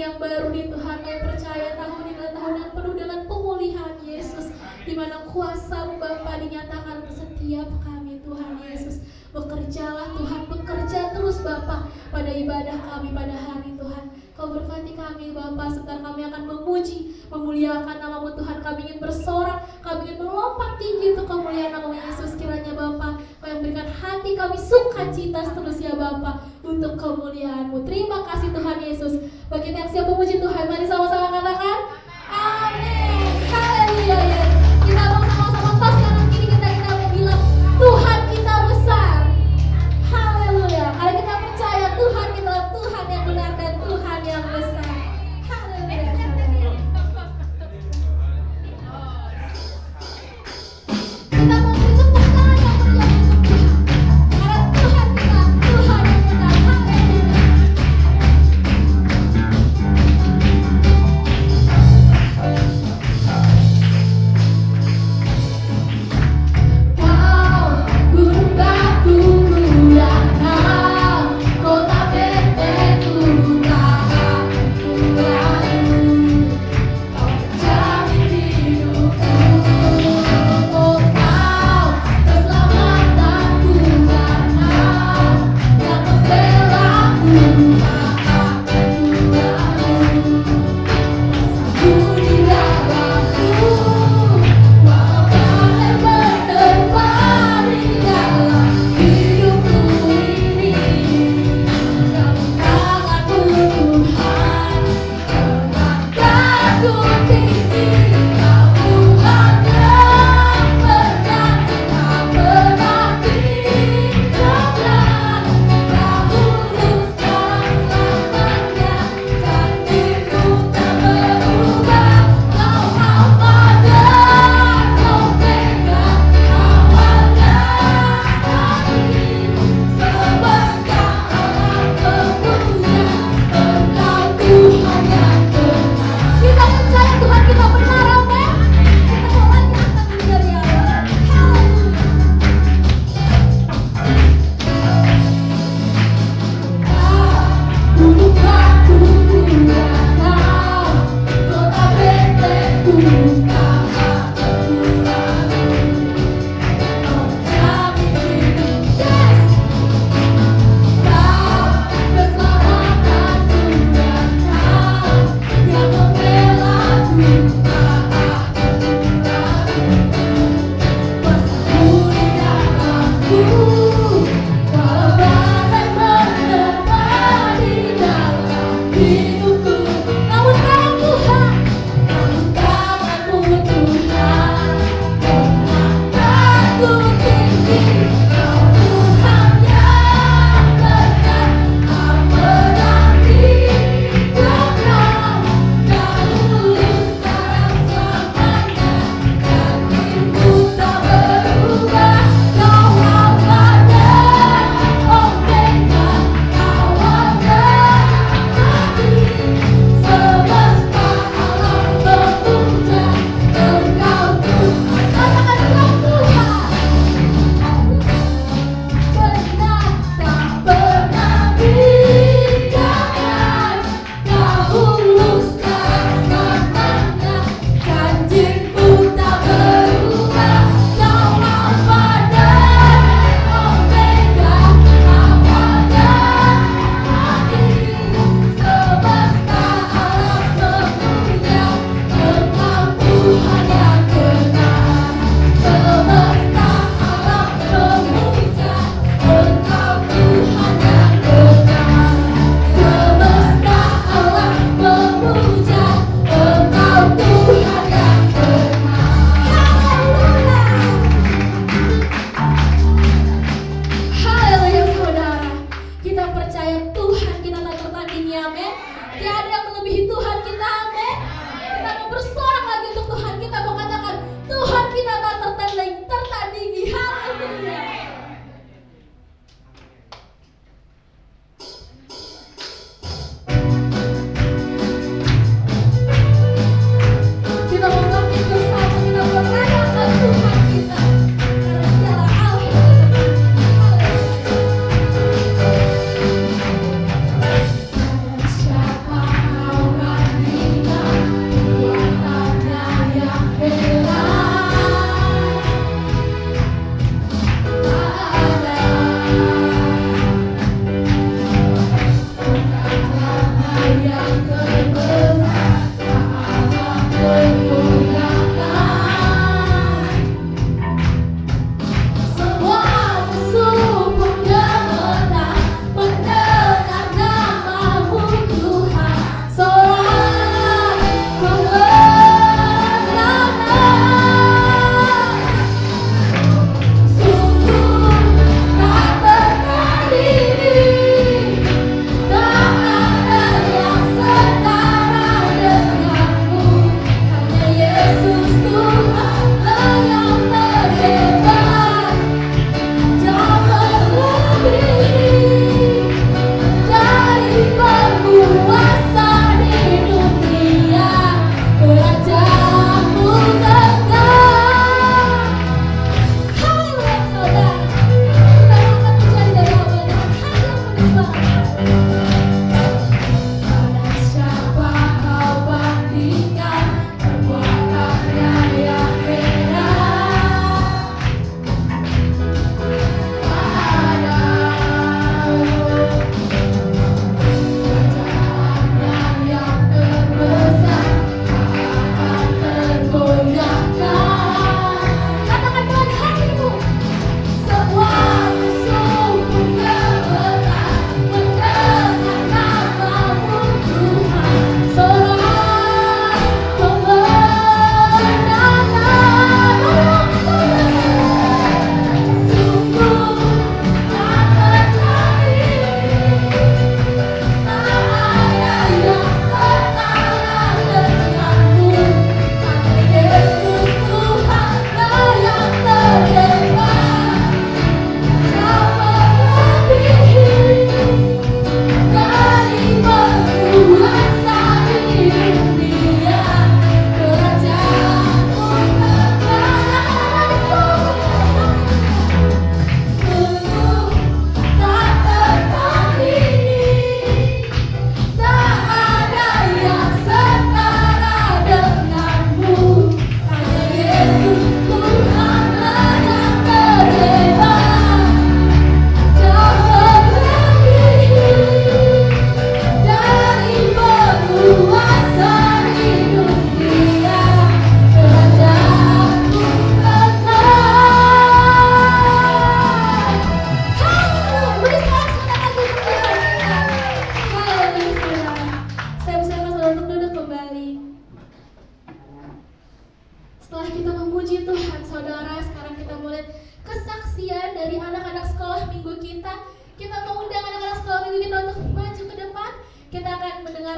yang baru nih Tuhan. Kami percaya tahun ini adalah tahun yang penuh dengan pemulihan Yesus, di mana kuasa-Mu Bapa dinyatakan untuk setiap kami Tuhan Yesus. Bekerjalah Tuhan, bekerja terus Bapa pada ibadah kami pada hari Tuhan. Kau berkati kami Bapa, sebentar kami akan memuji, memuliakan nama-Mu Tuhan. Kami ingin bersorak, kami ingin melompat tinggi untuk kemuliaan nama-Mu Yesus. Kiranya Bapa, Kau yang berikan hati kami sukacita terus ya Bapa, untuk kemuliaan-Mu. Terima kasih Tuhan Yesus. Bagi yang siap memuji Tuhan, mari sama-sama katakan amin. Haleluya ya. Kita mau sama-sama tos kanan kiri kita mau bilang Tuhan kita besar. Haleluya. Karena kita percaya Tuhan kita adalah Tuhan yang benar dan Tuhan yang besar. Haleluya. Kita mau beri tepuk tangan yang meriah untuk Tuhan. Karena Tuhan kita, Tuhan yang benar. Haleluya.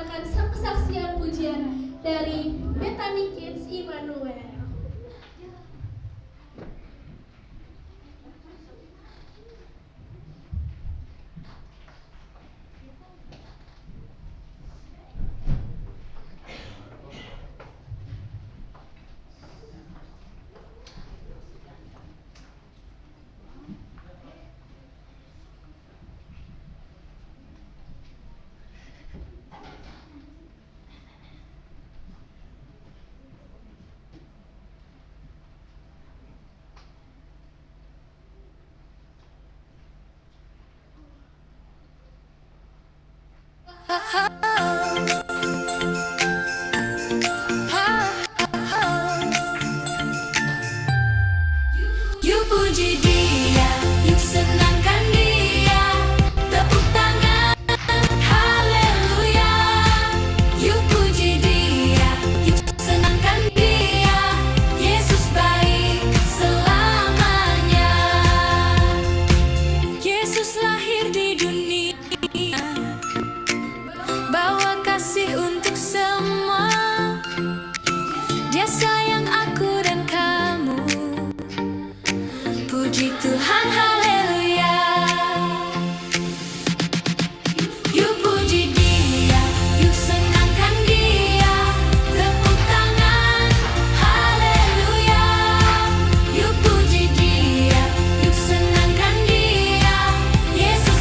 mendengarkan kesaksian pujian dari Bethany Kids Immanuel. Yuk puji Dia, yuk senangkan Dia, tepuk tangan, haleluya. Yuk puji Dia, yuk senangkan Dia, Yesus baik selamanya. Yesus lahir di dunia, bawa kasih untuk semua. Dia sayang aku dan kamu. Puji Tuhan, haleluya. Yuk puji Dia, yuk senangkan Dia, tepuk tangan, haleluya. Yuk puji Dia, yuk senangkan Dia, Yesus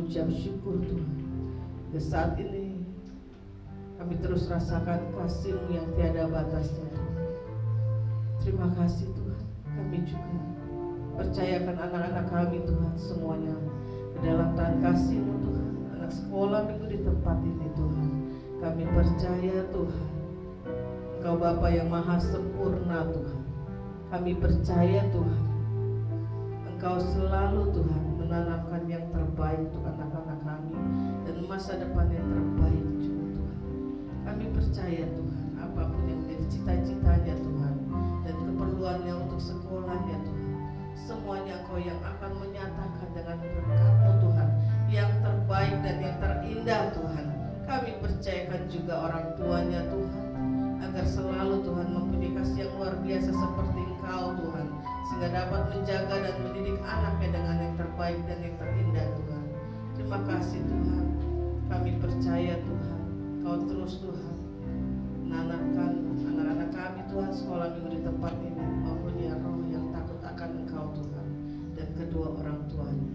mengucap syukur Tuhan. Di saat ini kami terus rasakan kasih-Mu yang tiada batasnya Tuhan. Terima kasih Tuhan. Kami juga percayakan anak-anak kami Tuhan semuanya ke dalam tangan kasih-Mu Tuhan. Anak sekolah minggu di tempat ini Tuhan, kami percaya Tuhan Engkau Bapa yang maha sempurna Tuhan. Kami percaya Tuhan Engkau selalu Tuhan menanamkan yang terbaik untuk anak-anak kami dan masa depan yang terbaik juga Tuhan. Kami percaya Tuhan apapun yang menjadi cita-citanya Tuhan dan keperluannya untuk sekolahnya Tuhan, semuanya Engkau yang akan menyatakan dengan berkat-Mu Tuhan yang terbaik dan yang terindah Tuhan. Kami percayakan juga orang tuanya Tuhan, agar selalu Tuhan mempunyai kasih yang luar biasa seperti Engkau Tuhan, sehingga dapat menjaga dan mendidik anaknya dengan yang terbaik dan yang terindah Tuhan. Terima kasih Tuhan. Kami percaya Tuhan Kau terus Tuhan menanamkan anak-anak kami Tuhan sekolah minggu di tempat ini mempunyai roh yang takut akan Engkau Tuhan dan kedua orang tuanya.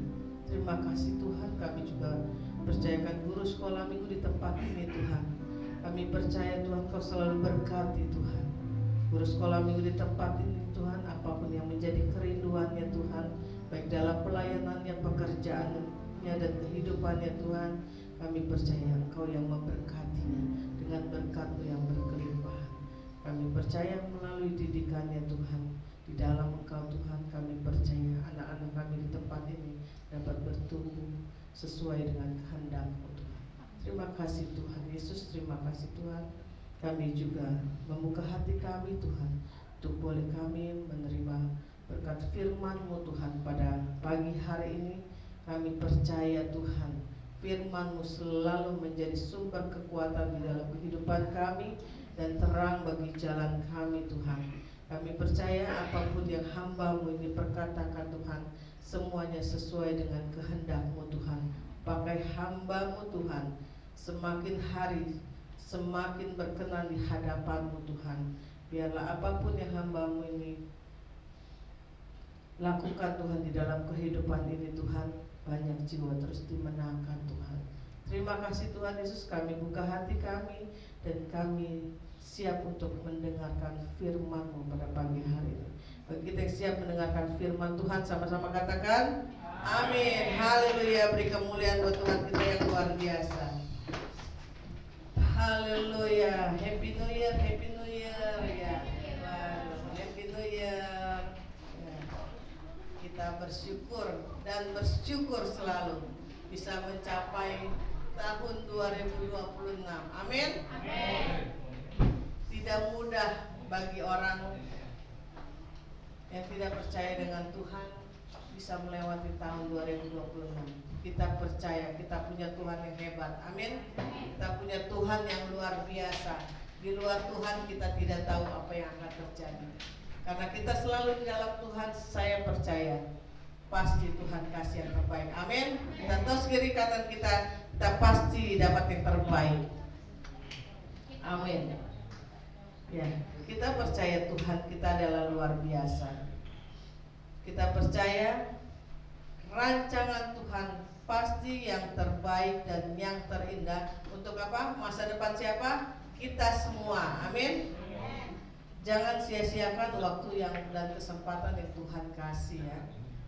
Terima kasih Tuhan. Kami juga percayakan guru sekolah minggu di tempat ini Tuhan. Kami percaya Tuhan Kau selalu berkati Tuhan guru sekolah minggu di tempat ini Tuhan, apapun yang menjadi kerinduannya Tuhan, baik dalam pelayanannya, pekerjaannya dan kehidupannya Tuhan, kami percaya Engkau yang memberkatinya dengan berkat-Mu yang berkelimpahan. Kami percaya melalui didikannya Tuhan, di dalam Engkau Tuhan, kami percaya anak-anak kami di tempat ini dapat bertumbuh sesuai dengan kehendak-Mu Tuhan. Terima kasih Tuhan Yesus, terima kasih Tuhan. Kami juga membuka hati kami Tuhan untuk boleh kami menerima berkat firman-Mu Tuhan pada pagi hari ini. Kami percaya Tuhan firman-Mu selalu menjadi sumber kekuatan di dalam kehidupan kami dan terang bagi jalan kami Tuhan. Kami percaya apapun yang hamba-Mu ini perkatakan Tuhan, semuanya sesuai dengan kehendak-Mu Tuhan. Pakai hamba-Mu Tuhan semakin hari semakin berkenan di hadapan-Mu Tuhan. Biarlah apapun yang hamba-Mu ini lakukan Tuhan di dalam kehidupan ini Tuhan, banyak jiwa terus dimenangkan Tuhan. Terima kasih Tuhan Yesus, kami buka hati kami dan kami siap untuk mendengarkan firman-Mu pada pagi hari ini. Bagi kita yang siap mendengarkan firman Tuhan, sama-sama katakan amin. Haleluya, beri kemuliaan buat Tuhan kita yang luar biasa. Haleluya, Happy New Year, Happy New Year ya. Happy New Year ya. Kita bersyukur dan bersyukur selalu bisa mencapai tahun 2026. Amin. Tidak mudah bagi orang yang tidak percaya dengan Tuhan bisa melewati tahun 2026. Kita percaya kita punya Tuhan yang hebat. Amin. Kita punya Tuhan yang luar biasa. Di luar Tuhan kita tidak tahu apa yang akan terjadi. Karena kita selalu di dalam Tuhan, saya percaya pasti Tuhan kasih yang terbaik. Amin. Kita tos kiri kanan kita pasti dapat yang terbaik. Amin. Ya, kita percaya Tuhan kita adalah luar biasa. Kita percaya rancangan Tuhan pasti yang terbaik dan yang terindah untuk apa? Masa depan siapa? Kita semua. Amin. Jangan sia-siakan waktu yang dan kesempatan yang Tuhan kasih ya.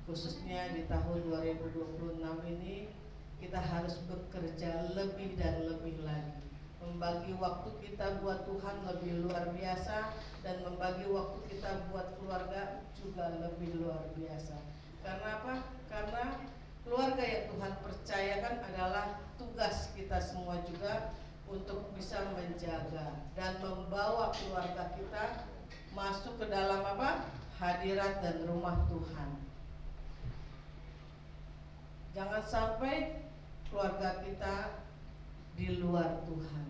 Khususnya di tahun 2026 ini kita harus bekerja lebih dan lebih lagi. Membagi waktu kita buat Tuhan lebih luar biasa, dan membagi waktu kita buat keluarga juga lebih luar biasa. Karena apa? Karena keluarga yang Tuhan percayakan adalah tugas kita semua juga untuk bisa menjaga dan membawa keluarga kita masuk ke dalam apa? Hadirat dan rumah Tuhan. Jangan sampai keluarga kita di luar Tuhan.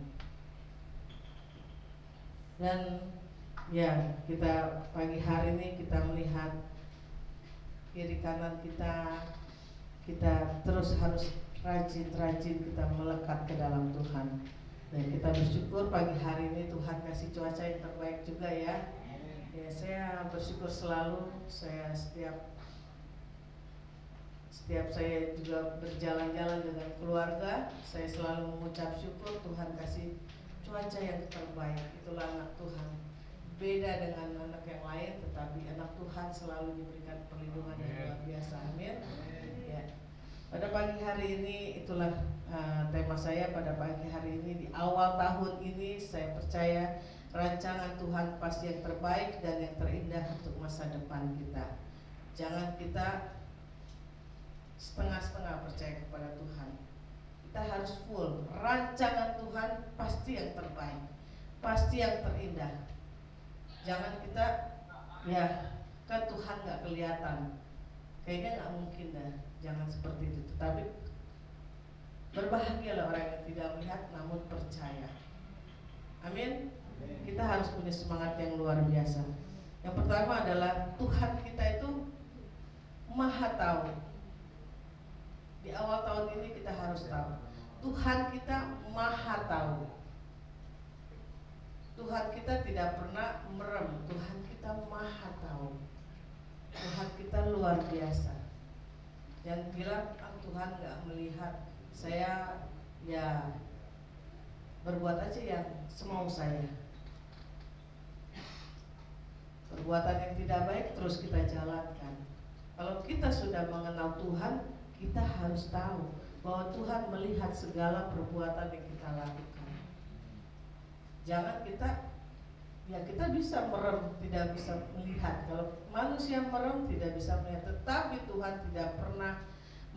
Dan ya, kita pagi hari ini kita melihat kiri kanan kita terus harus rajin-rajin kita melekat ke dalam Tuhan. Dan kita bersyukur pagi hari ini Tuhan kasih cuaca yang terbaik juga ya. Ya, saya bersyukur selalu. Saya setiap Setiap saya juga berjalan-jalan dengan keluarga, saya selalu mengucap syukur Tuhan kasih cuaca yang terbaik. Itulah anak Tuhan. Beda dengan anak yang lain, tetapi anak Tuhan selalu diberikan perlindungan yang luar biasa. Amin. Ya. Pada pagi hari ini itulah tema saya pada pagi hari ini. Di awal tahun ini saya percaya rancangan Tuhan pasti yang terbaik dan yang terindah untuk masa depan kita. Jangan kita setengah-setengah percaya kepada Tuhan. Kita harus full. Rancangan Tuhan pasti yang terbaik, pasti yang terindah. Jangan kita kan Tuhan nggak kelihatan, kayaknya nggak mungkin dah. Jangan seperti itu. Tetapi berbahagialah orang yang tidak melihat namun percaya. Amin. Kita harus punya semangat yang luar biasa. Yang pertama adalah Tuhan kita itu Maha tahu. Di awal tahun ini kita harus tahu Tuhan kita Maha tahu. Tuhan kita tidak pernah merem. Tuhan kita Maha tahu. Tuhan kita luar biasa. Jangan bilang Tuhan gak melihat. Saya berbuat aja yang semau saya. Perbuatan yang tidak baik terus kita jalankan. Kalau kita sudah mengenal Tuhan, kita harus tahu bahwa Tuhan melihat segala perbuatan yang kita lakukan. Jangan kita bisa merem, tidak bisa melihat. Kalau manusia merem tidak bisa melihat, tetapi Tuhan tidak pernah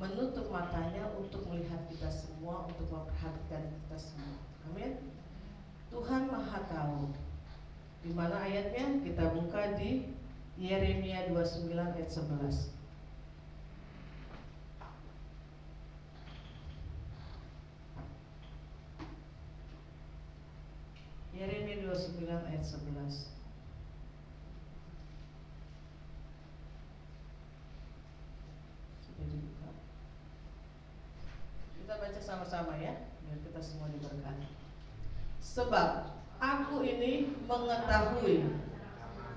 menutup matanya untuk melihat kita semua, untuk memperhatikan kita semua. Amin. Tuhan Maha tahu. Di mana ayatnya? Kita buka di Yeremia 29 ayat 11. Yeremia 29 ayat 11. Sudah dibuka. Kita baca sama-sama ya, biar kita semua diberkati. Sebab aku ini mengetahui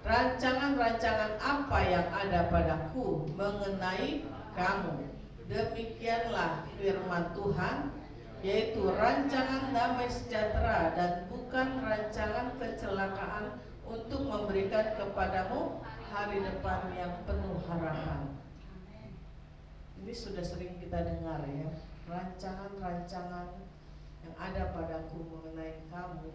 rancangan-rancangan apa yang ada padaku mengenai kamu. Demikianlah firman Tuhan, yaitu rancangan damai sejahtera dan bukan rancangan kecelakaan, untuk memberikan kepadamu hari depan yang penuh harapan. Ini sudah sering kita dengar ya, rancangan-rancangan yang ada padaku mengenai kamu.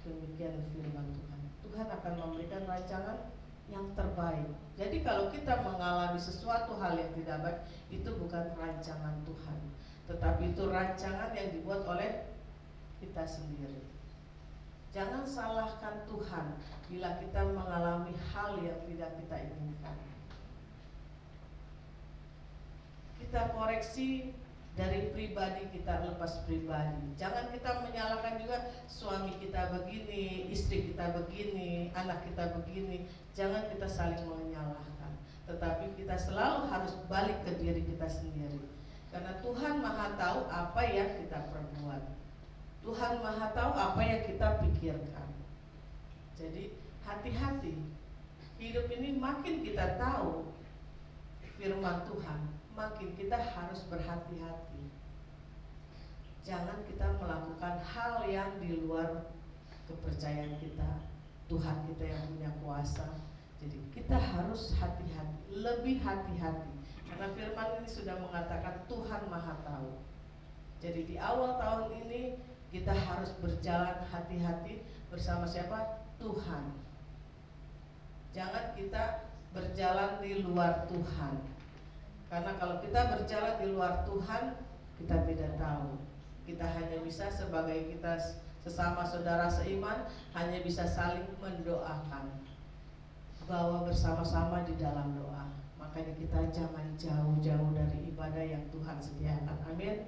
Demikian firman Tuhan. Tuhan akan memberikan rancangan yang terbaik. Jadi kalau kita mengalami sesuatu hal yang tidak baik, itu bukan rancangan Tuhan, tetapi itu rancangan yang dibuat oleh kita sendiri. Jangan salahkan Tuhan bila kita mengalami hal yang tidak kita inginkan. Kita koreksi dari pribadi kita, lepas pribadi. Jangan kita menyalahkan juga suami kita begini, istri kita begini, anak kita begini. Jangan kita saling menyalahkan, tetapi kita selalu harus balik ke diri kita sendiri. Karena Tuhan Maha tahu apa yang kita perbuat. Tuhan Maha tahu apa yang kita pikirkan. Jadi hati-hati. Hidup ini makin kita tahu firman Tuhan, makin kita harus berhati-hati. Jangan kita melakukan hal yang di luar kepercayaan kita. Tuhan kita yang punya kuasa. Jadi kita harus hati-hati, lebih hati-hati. Karena firman ini sudah mengatakan Tuhan Maha tahu. Jadi di awal tahun ini kita harus berjalan hati-hati bersama siapa? Tuhan. Jangan kita berjalan di luar Tuhan. Karena kalau kita berjalan di luar Tuhan, kita tidak tahu. Kita hanya bisa sebagai kita sesama saudara seiman, hanya bisa saling mendoakan, bawa bersama-sama di dalam doa. Makanya kita jangan jauh-jauh dari ibadah yang Tuhan sediakan. Amin.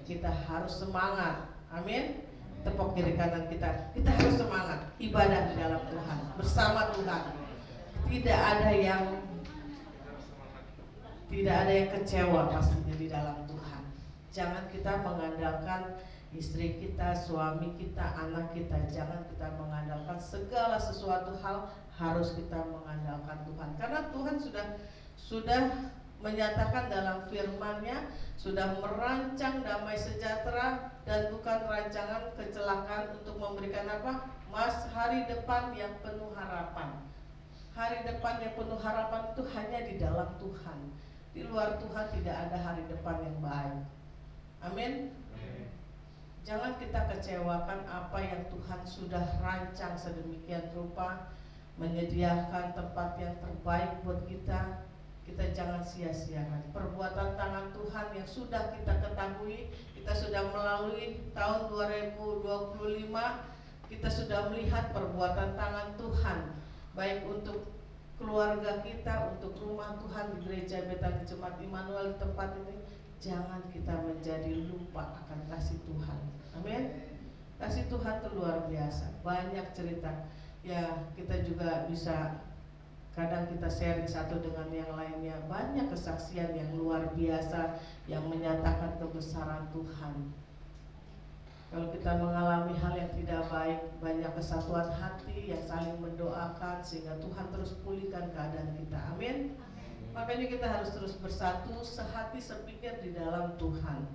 Kita harus semangat. Amin. Tepuk kiri kanan kita. Kita harus semangat ibadah di dalam Tuhan, bersama Tuhan. Tidak ada yang kecewa pastinya di dalam Tuhan. Jangan kita mengandalkan istri kita, suami kita, anak kita. Jangan kita mengandalkan segala sesuatu hal, harus kita mengandalkan Tuhan. Karena Tuhan sudah menyatakan dalam firman-Nya sudah merancang damai sejahtera dan bukan rancangan kecelakaan untuk memberikan apa? Hari depan yang penuh harapan. Hari depan yang penuh harapan itu hanya di dalam Tuhan. Di luar Tuhan tidak ada hari depan yang baik. Amin. Jangan kita kecewakan apa yang Tuhan sudah rancang sedemikian rupa, menyediakan tempat yang terbaik buat kita. Kita jangan sia-siakan perbuatan tangan Tuhan yang sudah kita ketahui. Kita sudah melalui tahun 2025, kita sudah melihat perbuatan tangan Tuhan, baik untuk keluarga kita, untuk rumah Tuhan di gereja Betani Jemaat Immanuel di tempat ini. Jangan kita menjadi lupa akan kasih Tuhan. Amin. Kasih Tuhan itu luar biasa. Banyak cerita. Ya, kita juga bisa kadang kita sharing satu dengan yang lainnya. Banyak kesaksian yang luar biasa yang menyatakan kebesaran Tuhan. Kalau kita mengalami hal yang tidak baik, banyak kesatuan hati yang saling mendoakan sehingga Tuhan terus pulihkan keadaan kita. Amin. Makanya kita harus terus bersatu, sehati sepikir di dalam Tuhan.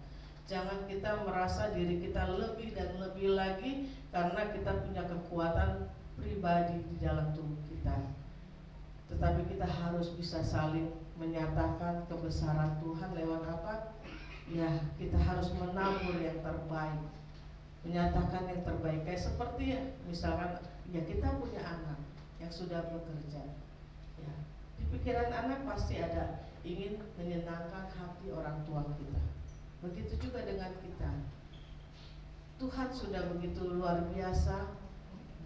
Jangan kita merasa diri kita lebih dan lebih lagi karena kita punya kekuatan pribadi di dalam tubuh kita. Tetapi kita harus bisa saling menyatakan kebesaran Tuhan lewat apa? Ya, kita harus menabur yang terbaik, menyatakan yang terbaik. Kayak seperti misalkan ya kita punya anak yang sudah bekerja, ya, di pikiran anak pasti ada ingin menyenangkan hati orang tua kita. Begitu juga dengan kita. Tuhan sudah begitu luar biasa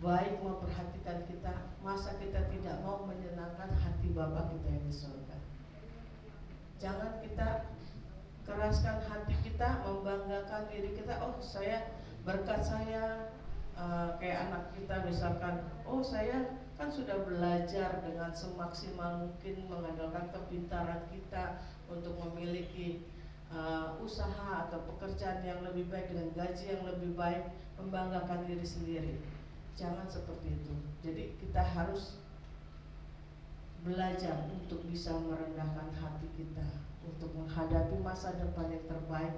baik memperhatikan kita, masa kita tidak mau menyenangkan hati Bapa kita yang di surga. Jangan kita keraskan hati kita, membanggakan diri kita. Oh, saya berkat saya kayak anak kita misalkan, oh saya kan sudah belajar dengan semaksimal mungkin mengandalkan kepintaran kita untuk memiliki usaha atau pekerjaan yang lebih baik dengan gaji yang lebih baik, membanggakan diri sendiri. Jangan seperti itu. Jadi kita harus belajar untuk bisa merendahkan hati kita. Untuk menghadapi masa depan yang terbaik,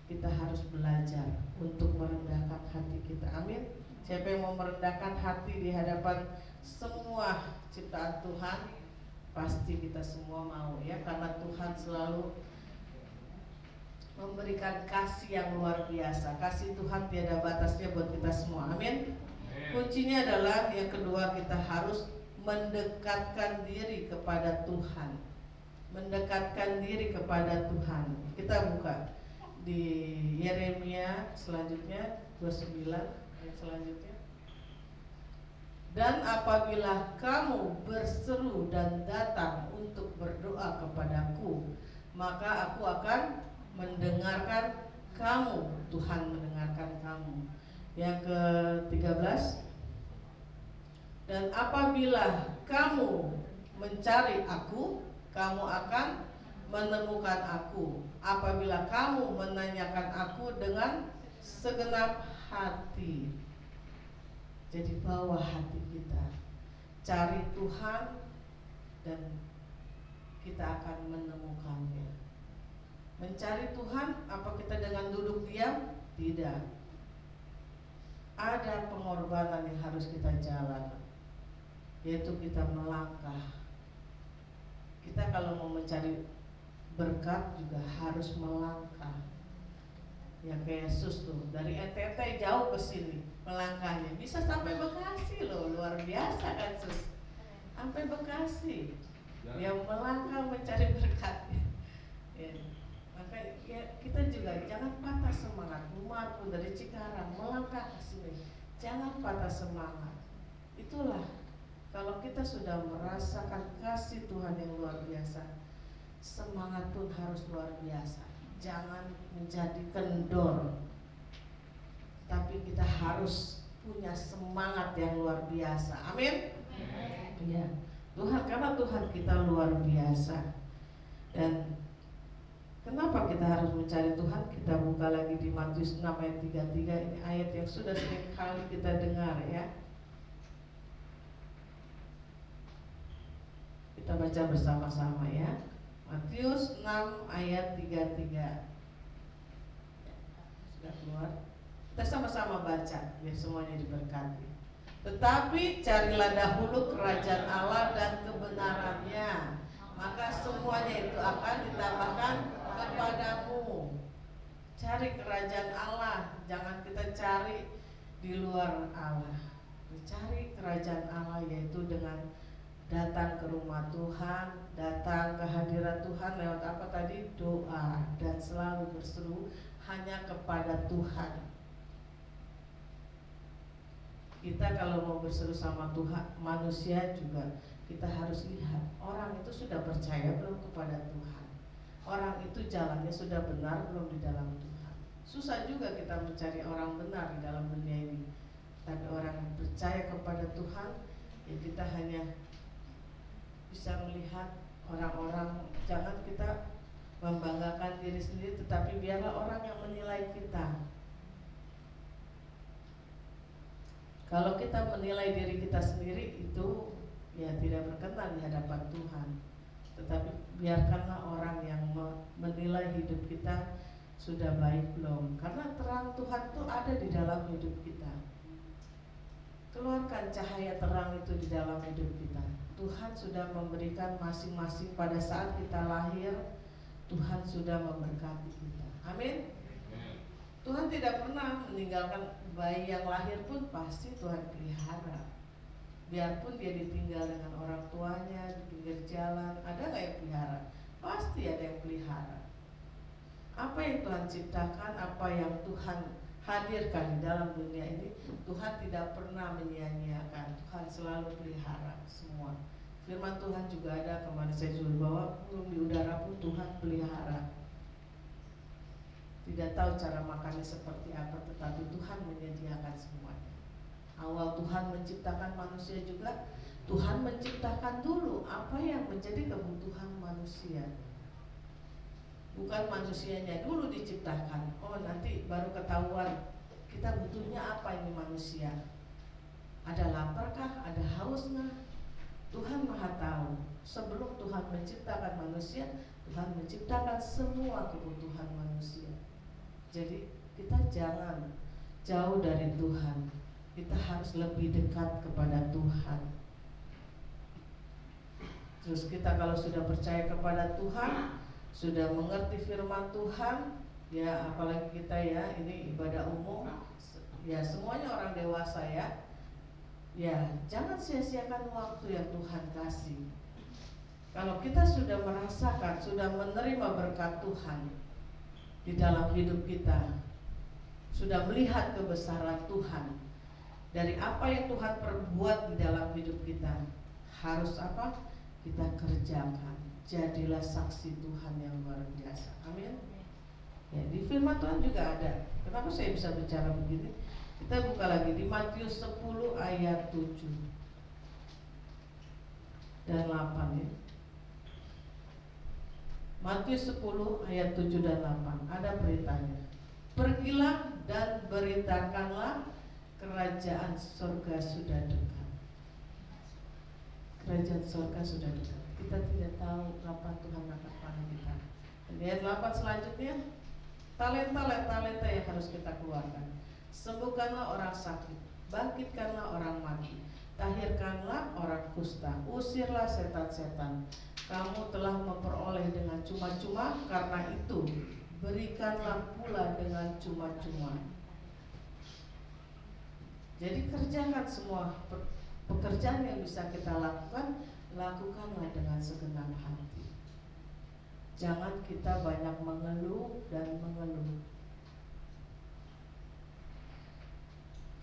kita harus belajar untuk merendahkan hati kita. Amin. Siapa yang mau merendahkan hati di hadapan semua ciptaan Tuhan, pasti kita semua mau ya, karena Tuhan selalu memberikan kasih yang luar biasa. Kasih Tuhan tiada batasnya buat kita semua. Amin. Kuncinya adalah yang kedua, kita harus mendekatkan diri kepada Tuhan. Mendekatkan diri kepada Tuhan. Kita buka di Yeremia selanjutnya 29 ayat selanjutnya. Dan apabila kamu berseru dan datang untuk berdoa kepadaku, maka aku akan mendengarkan kamu. Tuhan mendengarkan kamu. Yang ke-13, dan apabila kamu mencari aku, kamu akan menemukan aku. Apabila kamu menanyakan aku dengan segenap hati. Jadi bawa hati kita, cari Tuhan, dan kita akan menemukannya. Mencari Tuhan, apa kita dengan duduk diam? Tidak. Ada pengorbanan yang harus kita jalan, yaitu kita melangkah. Kita kalau mau mencari berkat juga harus melangkah. Ya kayak Yesus tuh, dari NTT jauh ke sini melangkahnya, bisa sampai Bekasi loh, luar biasa kan Sus. Sampai Bekasi, dia melangkah mencari berkatnya. Ya. Maka ya, kita juga jangan patah semangat. Umar pun dari Cikarang melangkah ke sini, jangan patah semangat. Itulah kalau kita sudah merasakan kasih Tuhan yang luar biasa, semangat pun harus luar biasa. Jangan menjadi kendor, tapi kita harus punya semangat yang luar biasa. Amin. Ya, Tuhan, karena Tuhan kita luar biasa. Dan kenapa kita harus mencari Tuhan? Kita buka lagi di Matius 6 ayat 33. Ini ayat yang sudah sering kali kita dengar ya. Kita baca bersama-sama ya. Matius 6 ayat 33. Sudah keluar. Kita sama-sama baca biar semuanya diberkati. Tetapi carilah dahulu kerajaan Allah dan kebenarannya, maka semuanya itu akan ditambahkan kepadamu. Cari kerajaan Allah, jangan kita cari di luar Allah. Cari kerajaan Allah yaitu dengan datang ke rumah Tuhan, datang ke hadirat Tuhan lewat apa tadi? Doa, dan selalu berseru hanya kepada Tuhan. Kita kalau mau berseru sama Tuhan, manusia juga kita harus lihat orang itu sudah percaya belum kepada Tuhan. Orang itu jalannya sudah benar belum di dalam Tuhan. Susah juga kita mencari orang benar di dalam dunia ini. Tapi orang yang percaya kepada Tuhan, ya kita hanya bisa melihat orang-orang. Jangan kita membanggakan diri sendiri, tetapi biarlah orang yang menilai kita. Kalau kita menilai diri kita sendiri, itu ya tidak berkenan di hadapan Tuhan. Tetapi biarkanlah orang yang menilai hidup kita sudah baik belum. Karena terang Tuhan itu ada di dalam hidup kita. Keluarkan cahaya terang itu di dalam hidup kita. Tuhan sudah memberikan masing-masing pada saat kita lahir. Tuhan sudah memberkati kita. Amin. Tuhan tidak pernah meninggalkan bayi yang lahir pun pasti Tuhan pelihara. Biarpun dia ditinggal dengan orang tuanya di pinggir jalan, ada nggak yang pelihara? Pasti ada yang pelihara. Apa yang Tuhan ciptakan, apa yang Tuhan hadirkan di dalam dunia ini, Tuhan tidak pernah menyia-nyiakan. Tuhan selalu pelihara semua. Firman Tuhan juga ada kemarin saya juga bahwa burung di udara pun Tuhan pelihara. Tidak tahu cara makannya seperti apa, tetapi Tuhan menyediakan semuanya. Awal Tuhan menciptakan manusia juga, Tuhan menciptakan dulu apa yang menjadi kebutuhan manusia. Bukan manusianya dulu diciptakan. Oh, nanti baru ketahuan kita butuhnya apa ini manusia. Ada laparkah? Ada haus nggak? Tuhan Maha tahu. Sebelum Tuhan menciptakan manusia, Tuhan menciptakan semua kebutuhan manusia. Jadi kita jangan jauh dari Tuhan. Kita harus lebih dekat kepada Tuhan. Terus kita kalau sudah percaya kepada Tuhan, sudah mengerti firman Tuhan, ya apalagi kita ya, ini ibadah umum, ya semuanya orang dewasa ya. Ya, jangan sia-siakan waktu yang Tuhan kasih. Kalau kita sudah merasakan, sudah menerima berkat Tuhan di dalam hidup kita, sudah melihat kebesaran Tuhan dari apa yang Tuhan perbuat di dalam hidup kita, harus apa? Kita kerjakan. Jadilah saksi Tuhan yang luar biasa. Amin. Ya, di firman Tuhan juga ada. Kenapa saya bisa bicara begini? Kita buka lagi di Matius 10 ayat 7 dan 8 ya. Matius 10 ayat 7 dan 8 ada beritanya. Pergilah dan beritakanlah kerajaan surga sudah dekat. Kerajaan surga sudah dekat. Kita tidak tahu kapan Tuhan akan panggil kita. Dan ayat 8 selanjutnya, talenta yang harus kita keluarkan. Sembuhkanlah orang sakit, bangkitkanlah orang mati, tahirkanlah orang kusta, usirlah setan-setan. Kamu telah memperoleh dengan cuma-cuma, karena itu berikanlah pula dengan cuma-cuma. Jadi kerjakan semua pekerjaan yang bisa kita lakukan, lakukanlah dengan segenap hati. Jangan kita banyak mengeluh dan mengeluh.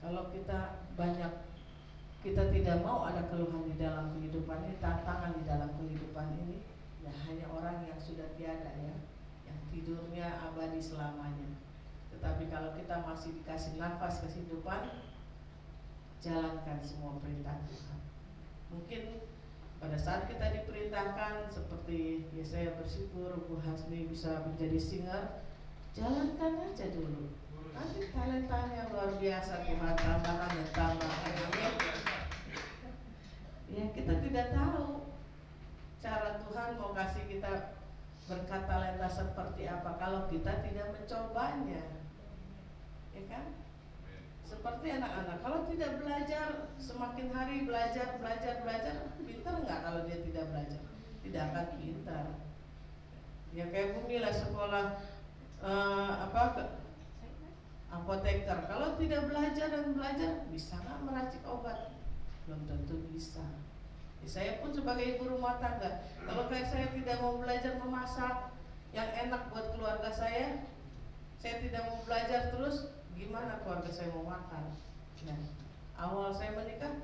Kalau kita tidak mau ada keluhan di dalam kehidupan ini, tantangan di dalam kehidupan ini, ya hanya orang yang sudah tiada ya, yang tidurnya abadi selamanya. Tetapi kalau kita masih dikasih nafas kehidupan, jalankan semua perintah Tuhan. Mungkin pada saat kita diperintahkan seperti ya saya bersyukur Bu Hasmi bisa menjadi singer, jalankan aja dulu. Nanti talentanya luar biasa Tuhan tambahkan. Amin. Ya kita tidak tahu cara Tuhan mau kasih kita berkat talenta seperti apa kalau kita tidak mencobanya, ya kan? Seperti anak-anak, kalau tidak belajar, semakin hari belajar, pintar nggak kalau dia tidak belajar? Tidak akan pintar. Ya kayak Bumi lah sekolah apoteker, kalau tidak belajar dan belajar, bisa nggak meracik obat? Belum tentu bisa. Ya, saya pun sebagai ibu rumah tangga, kalau kayak saya tidak mau belajar memasak yang enak buat keluarga saya tidak mau belajar terus, gimana keluarga saya mau makan? Nah, awal saya menikah,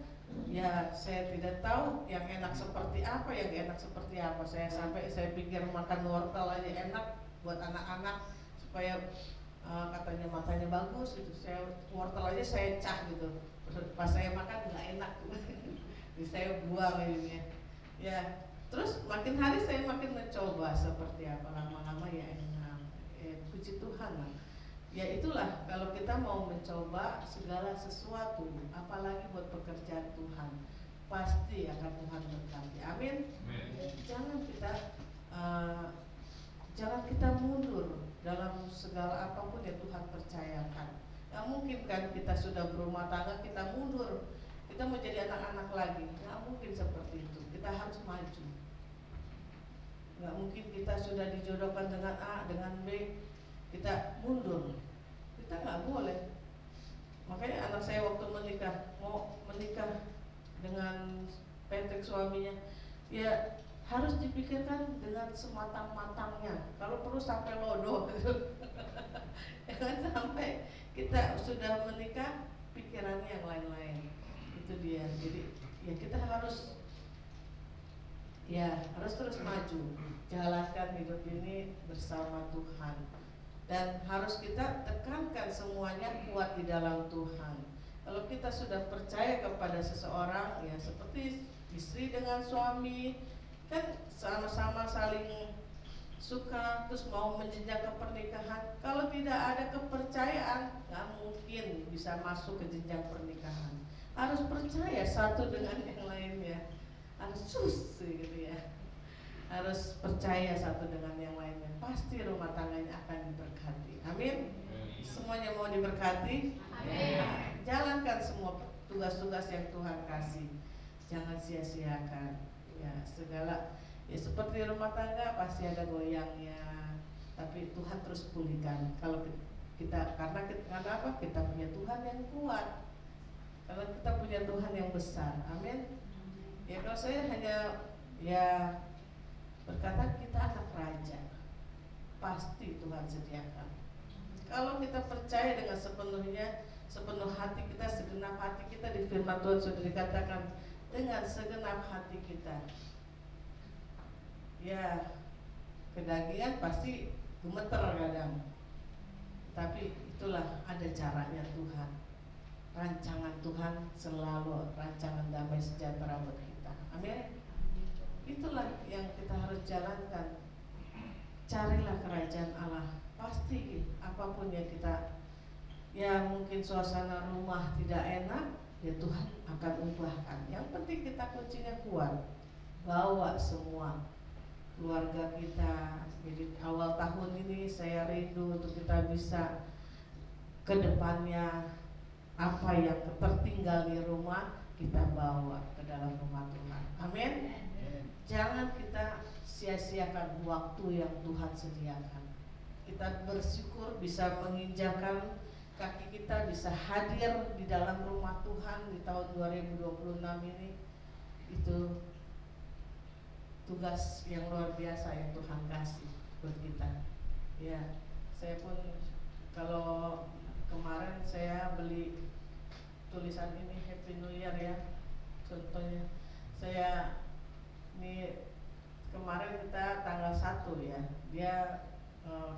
ya saya tidak tahu yang enak seperti apa, saya pikir makan wortel aja enak buat anak-anak supaya katanya matanya bagus gitu. Wortel aja saya cah gitu, pas saya makan nggak enak. Jadi saya buang ini ya. Terus makin hari saya makin mencoba seperti apa, lama-lama ya enak. Puji Tuhan lah. Ya itulah, kalau kita mau mencoba segala sesuatu, apalagi buat pekerjaan Tuhan, pasti akan Tuhan berkati. Amin. Jangan kita mundur dalam segala apapun yang Tuhan percayakan. Gak mungkin kan kita sudah berumah tangga kita mundur, kita mau jadi anak-anak lagi. Gak mungkin seperti itu. Kita harus maju. Gak mungkin kita sudah dijodohkan dengan A, dengan B, kita mundur. Kita nggak boleh. Makanya anak saya waktu mau menikah dengan Patrick suaminya, ya harus dipikirkan dengan sematang-matangnya. Kalau perlu sampai lodo, jangan sampai kita sudah menikah pikirannya yang lain-lain. Itu dia. Jadi ya kita harus terus maju, jalankan hidup ini bersama Tuhan. Dan harus kita tekankan semuanya kuat di dalam Tuhan. Kalau kita sudah percaya kepada seseorang, ya seperti istri dengan suami, kan sama-sama saling suka, terus mau menjenjang ke pernikahan. Kalau tidak ada kepercayaan, nggak mungkin bisa masuk ke jenjang pernikahan. Harus percaya satu dengan yang lainnya, harus gitu ya. Harus percaya satu dengan yang lainnya, pasti rumah tangganya akan diberkati. Amin. Semuanya mau diberkati. Amin. Nah, jalankan semua tugas-tugas yang Tuhan kasih, jangan sia-siakan. Ya segala, ya seperti rumah tangga pasti ada goyangnya, tapi Tuhan terus pulihkan. Kalau kita karena apa? Kita punya Tuhan yang kuat, karena kita punya Tuhan yang besar. Amin. Ya kalau saya hanya berkata kita anak raja, pasti Tuhan sediakan. Kalau kita percaya dengan sepenuh hati kita, segenap hati kita, di firman Tuhan sudah dikatakan dengan segenap hati kita. Ya, kedagingan pasti gemeter kadang, tapi itulah ada caranya Tuhan. Rancangan Tuhan selalu rancangan damai sejahtera buat kita. Amin. Itulah yang kita harus jalankan. Carilah kerajaan Allah. Pasti apapun yang kita, ya mungkin suasana rumah tidak enak, ya Tuhan akan ubahkan. Yang penting kita kuncinya kuat. Bawa semua keluarga kita. Jadi awal tahun ini saya rindu untuk kita bisa ke depannya, apa yang tertinggal di rumah kita bawa ke dalam rumah Tuhan. Amin. Jangan kita sia-siakan waktu yang Tuhan sediakan. Kita bersyukur bisa menginjakan kaki kita, bisa hadir di dalam rumah Tuhan di tahun 2026 ini. Itu tugas yang luar biasa yang Tuhan kasih buat kita. Ya, saya pun kalau kemarin saya beli tulisan ini Happy New Year ya. Contohnya saya ini kemarin kita tanggal 1 ya, dia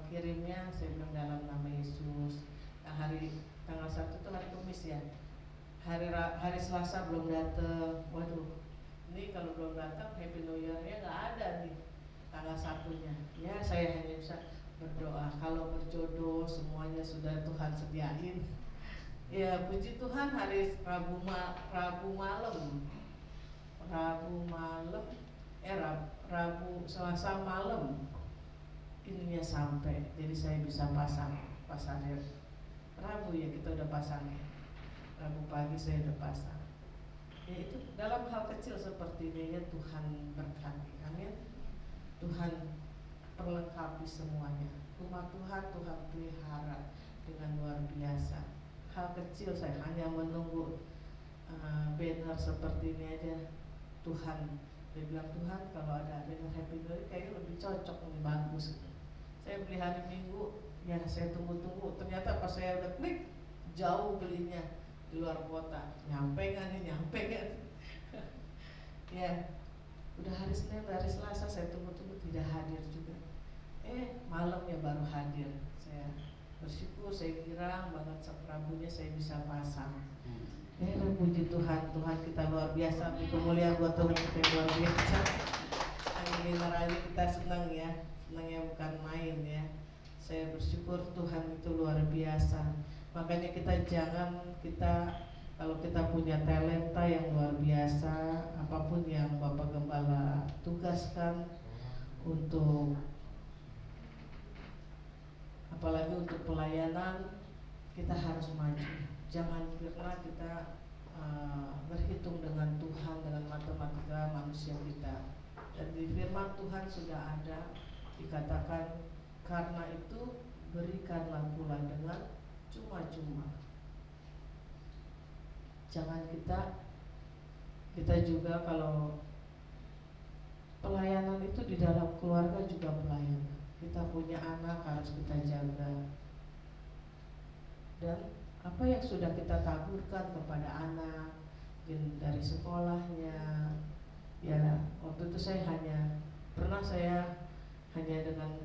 kirimnya saya bilang dalam nama Yesus. Nah, hari tanggal 1 itu hari Kamis ya, hari Selasa belum datang. Waduh, ini kalau belum datang Happy New Year-nya nggak ada nih tanggal 1-nya. Ya saya hanya bisa berdoa kalau berjodoh semuanya sudah Tuhan sediain. Ya puji Tuhan, hari Rabu Selasa malam ininya sampai, jadi saya bisa pasang hari Rabu ya kita udah pasang ya. Rabu pagi saya udah pasang. Ya itu dalam hal kecil seperti ini ya Tuhan berkati. Amin. Tuhan perlengkapi semuanya. Rumah Tuhan pelihara dengan luar biasa. Hal kecil saya hanya menunggu banner seperti ini aja. Tuhan, dia bilang Tuhan kalau ada banner Happy Glory kayaknya lebih cocok, lebih bagus. Saya beli hari Minggu, ya saya tunggu-tunggu. Ternyata pas saya udah klik, jauh belinya di luar kota. Nyampe nggak nih? Nyampe nggak? Ya, udah hari Senin, hari Selasa saya tunggu-tunggu tidak hadir juga. Malam ya baru hadir. Saya bersyukur, saya kira banget Rabunya saya bisa pasang. Puji Tuhan, Tuhan kita luar biasa. Kemuliaan buat Tuhan kita luar biasa. Ini hari kita senang ya, senangnya bukan main ya. Saya bersyukur Tuhan itu luar biasa. Makanya kita kalau kita punya talenta yang luar biasa, apapun yang Bapak Gembala tugaskan untuk apalagi untuk pelayanan, kita harus maju. Jangan pernah kita berhitung dengan Tuhan dengan matematika manusia kita. Dan di firman Tuhan sudah ada dikatakan, karena itu berikanlah pula dengan cuma-cuma. Jangan kita juga kalau pelayanan itu di dalam keluarga juga pelayanan. Kita punya anak harus kita jaga. Dan apa yang sudah kita taburkan kepada anak dari sekolahnya, ya waktu itu saya hanya dengan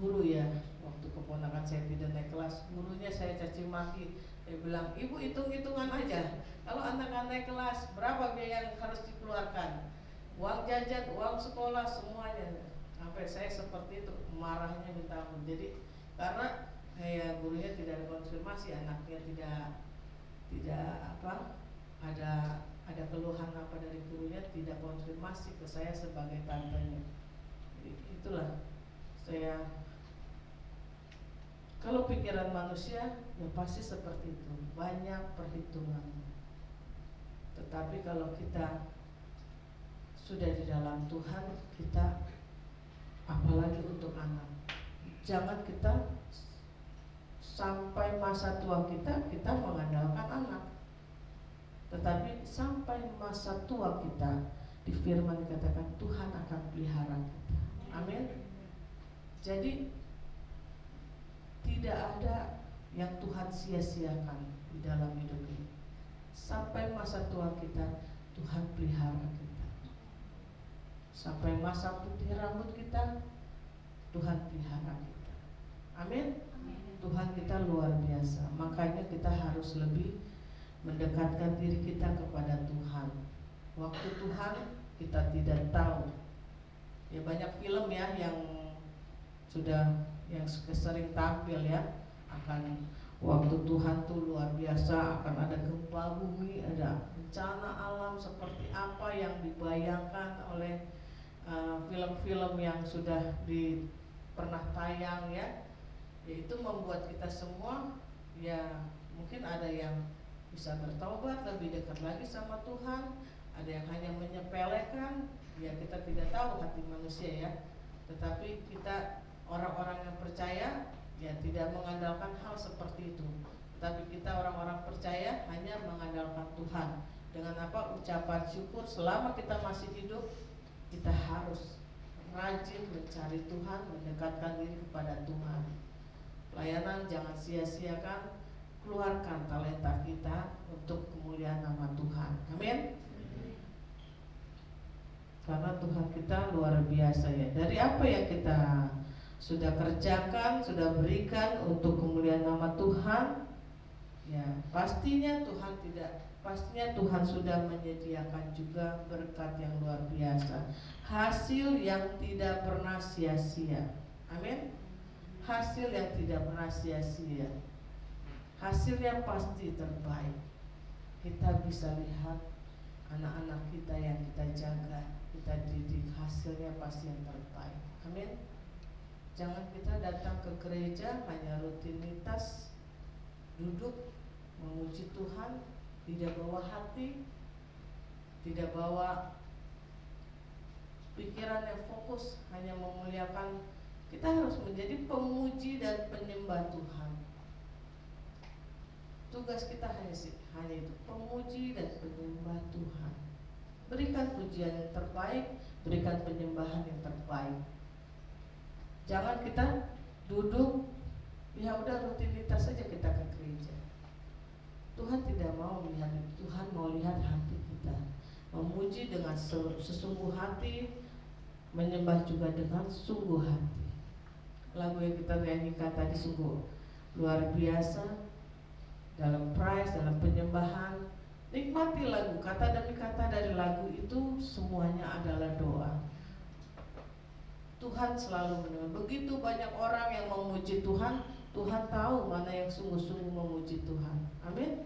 guru ya, waktu keponakan saya tidak naik kelas, gurunya saya caci maki. Dia bilang, ibu hitung-hitungan aja, kalau anak naik kelas berapa biaya yang harus dikeluarkan, uang jajan, uang sekolah, semuanya. Sampai saya seperti itu, marahnya minta ampun. Jadi karena gurunya tidak ada konfirmasi, anaknya tidak ada keluhan apa dari gurunya, tidak konfirmasi ke saya sebagai tantenya. Itulah saya, kalau pikiran manusia ya pasti seperti itu, banyak perhitungan. Tetapi kalau kita sudah di dalam Tuhan, kita apalagi untuk anak, jangan kita sampai masa tua kita mengandalkan anak. Tetapi sampai masa tua kita, di firman dikatakan Tuhan akan pelihara kita. Amin. Jadi tidak ada yang Tuhan sia-siakan di dalam hidup ini. Sampai masa tua kita, Tuhan pelihara kita. Sampai masa putih rambut kita, Tuhan pelihara kita. Amin. Tuhan kita luar biasa. Makanya kita harus lebih mendekatkan diri kita kepada Tuhan. Waktu Tuhan kita tidak tahu. Ya banyak film ya yang sering tampil ya, akan waktu Tuhan tuh luar biasa, akan ada gempa bumi, ada bencana alam seperti apa yang dibayangkan oleh film-film yang sudah pernah tayang ya. Itu membuat kita semua ya mungkin ada yang bisa bertobat, lebih dekat lagi sama Tuhan, ada yang hanya menyepelekan, ya kita tidak tahu hati manusia ya. Tetapi kita orang-orang yang percaya ya tidak mengandalkan hal seperti itu. Tetapi kita orang-orang percaya hanya mengandalkan Tuhan. Dengan apa? Ucapan syukur. Selama kita masih hidup, kita harus rajin mencari Tuhan, mendekatkan diri kepada Tuhan. Pelayanan jangan sia-siakan, keluarkan talenta kita untuk kemuliaan nama Tuhan. Amin. Karena Tuhan kita luar biasa ya. Dari apa yang kita sudah kerjakan, sudah berikan untuk kemuliaan nama Tuhan, ya pastinya Tuhan sudah menyediakan juga berkat yang luar biasa, hasil yang tidak pernah sia-sia. Amin. Hasil yang tidak pernah sia-sia, hasilnya pasti terbaik. Kita bisa lihat anak-anak kita yang kita jaga, kita didik, hasilnya pasti yang terbaik. Amin. Jangan kita datang ke gereja hanya rutinitas, duduk memuji Tuhan, tidak bawa hati, tidak bawa pikiran yang fokus hanya memuliakan. Kita harus menjadi pemuji dan penyembah Tuhan. Tugas kita hanya itu, pemuji dan penyembah Tuhan. Berikan pujian yang terbaik, berikan penyembahan yang terbaik. Jangan kita duduk, ya udah rutinitas saja kita ke gereja. Tuhan tidak mau melihat itu. Tuhan mau lihat hati kita, memuji dengan sesungguh hati, menyembah juga dengan sungguh hati. Lagu yang kita nyanyikan tadi sungguh luar biasa. Dalam praise, dalam penyembahan, nikmati lagu, kata demi kata dari lagu itu semuanya adalah doa. Tuhan selalu mendengar. Begitu banyak orang yang memuji Tuhan, Tuhan tahu mana yang sungguh-sungguh memuji Tuhan. Amin.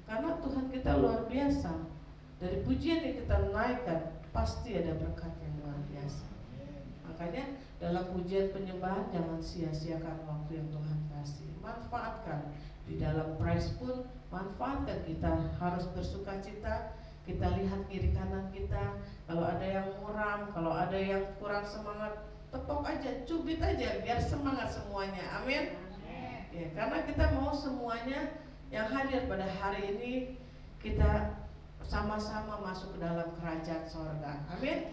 Karena Tuhan kita luar biasa. Dari pujian yang kita naikkan pasti ada berkat yang luar biasa. Makanya dalam pujian penyembahan jangan sia-siakan waktu yang Tuhan kasih. Manfaatkan. Di dalam praise pun manfaatkan, kita harus bersuka cita. Kita lihat kiri kanan kita, kalau ada yang muram, kalau ada yang kurang semangat, tepok aja, cubit aja biar semangat semuanya. Amin. Ya, karena kita mau semuanya yang hadir pada hari ini kita sama-sama masuk ke dalam kerajaan sorga. Amin.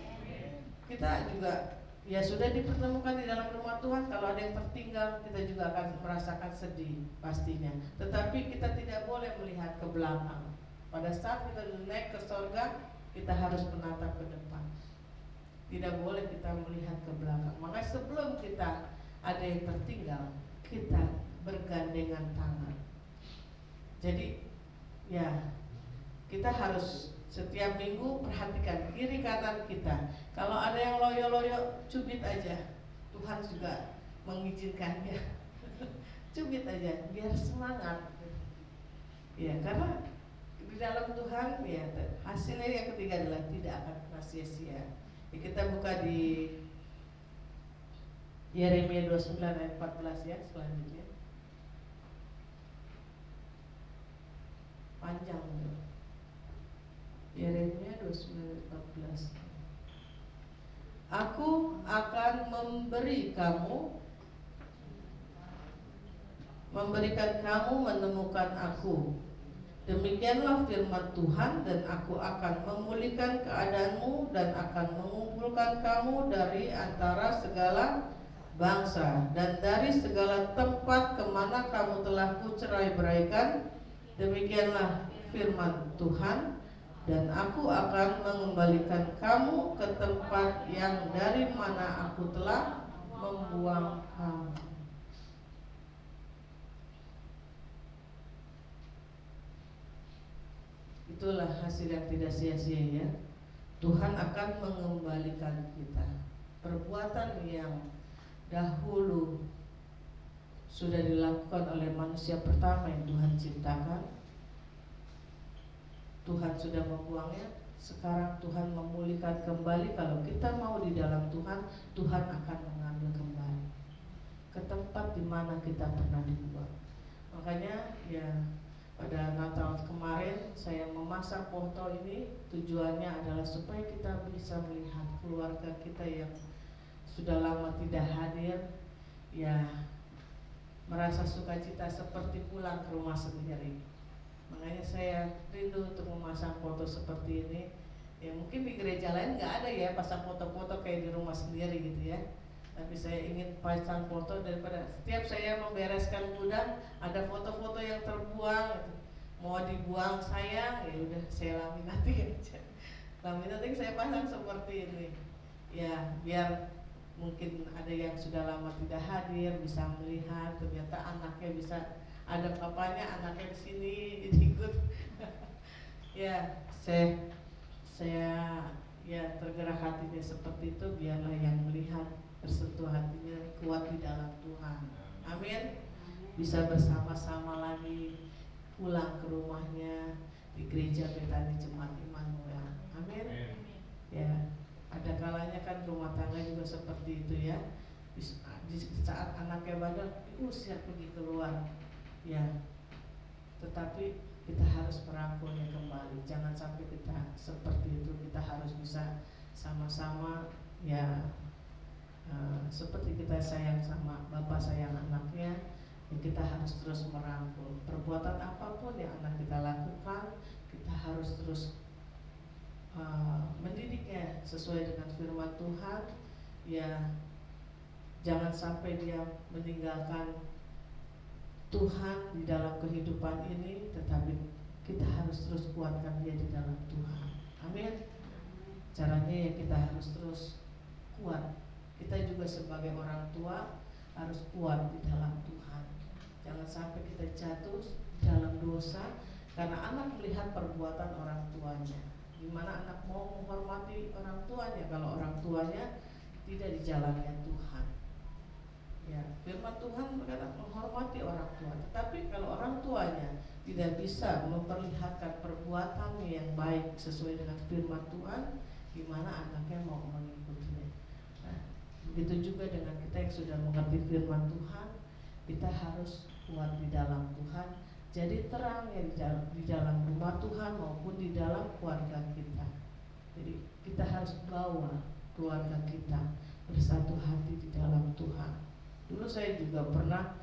Kita juga ya sudah dipertemukan di dalam rumah Tuhan. Kalau ada yang tertinggal, kita juga akan merasakan sedih pastinya. Tetapi kita tidak boleh melihat ke belakang. Pada saat kita naik ke sorga, kita harus menatap ke depan. Tidak boleh kita melihat ke belakang. Maka sebelum kita ada yang tertinggal, kita bergandengan tangan. Jadi ya kita harus setiap minggu perhatikan kiri kanan kita. Kalau ada yang loyo-loyo, cubit aja. Tuhan juga mengizinkannya. Cubit aja biar semangat. Ya, karena di dalam Tuhan ya hasilnya yang ketiga adalah tidak akan pernah sia-sia. Ya, kita buka di Yeremia 29 ayat 14 ya selanjutnya. Panjang ya. Yeremia 29:14. Aku akan memberikan kamu menemukan aku. Demikianlah firman Tuhan, dan aku akan memulihkan keadaanmu dan akan mengumpulkan kamu dari antara segala bangsa dan dari segala tempat kemana kamu telah kucerai-beraikan. Demikianlah firman Tuhan, dan aku akan mengembalikan kamu ke tempat yang dari mana aku telah membuang kamu. Itulah hasil yang tidak sia-sia ya. Tuhan akan mengembalikan kita. Perbuatan yang dahulu sudah dilakukan oleh manusia pertama yang Tuhan ciptakan, Tuhan sudah membuangnya. Sekarang Tuhan memulihkan kembali. Kalau kita mau di dalam Tuhan, Tuhan akan mengambil kembali ke tempat di mana kita pernah dibuang. Makanya ya pada Natal kemarin saya memasang foto ini, tujuannya adalah supaya kita bisa melihat keluarga kita yang sudah lama tidak hadir, ya merasa sukacita seperti pulang ke rumah sendiri. Makanya saya rindu untuk memasang foto seperti ini. Ya mungkin di gereja lain nggak ada ya pasang foto-foto kayak di rumah sendiri gitu ya. Tapi saya ingin pasang foto daripada setiap saya membereskan gudang ada foto-foto yang terbuang, mau dibuang sayang, ya udah saya laminating aja. Laminating saya pasang seperti ini, ya biar mungkin ada yang sudah lama tidak hadir bisa melihat ternyata anaknya bisa ada papanya, anaknya di sini jadi ikut. Ya saya ya tergerak hatinya seperti itu, biarlah yang melihat tersentuh hatinya kuat di dalam Tuhan. Amin. Bisa bersama-sama lagi pulang ke rumahnya di gereja Betani Jemaat Immanuel. Amin. Ya, ada kalanya kan rumah tangga juga seperti itu ya. Di saat anaknya bandel diusir pergi keluar, ya. Tetapi kita harus merangkulnya kembali. Jangan sampai kita seperti itu. Kita harus bisa sama-sama, ya, seperti kita sayang sama bapak sayang anaknya, ya kita harus terus merangkul. Perbuatan apapun yang anak kita lakukan, kita harus terus mendidiknya sesuai dengan firman Tuhan. Ya, jangan sampai dia meninggalkan Tuhan di dalam kehidupan ini, tetapi kita harus terus kuatkan dia di dalam Tuhan. Amin. Caranya ya kita harus terus kuat. Kita juga sebagai orang tua harus kuat di dalam Tuhan. Jangan sampai kita jatuh di dalam dosa karena anak melihat perbuatan orang tuanya. Gimana anak mau menghormati orang tuanya kalau orang tuanya tidak dijalankan Tuhan? Ya, firman Tuhan berkata menghormati orang tua. Tetapi kalau orang tuanya tidak bisa memperlihatkan perbuatannya yang baik sesuai dengan firman Tuhan, gimana anaknya mau mengikutinya? Nah, begitu juga dengan kita yang sudah mengerti firman Tuhan, kita harus kuat di dalam Tuhan. Jadi terang ya di dalam rumah Tuhan maupun di dalam keluarga kita. Jadi kita harus bawa keluarga kita bersatu hati di dalam Tuhan. Dulu saya juga pernah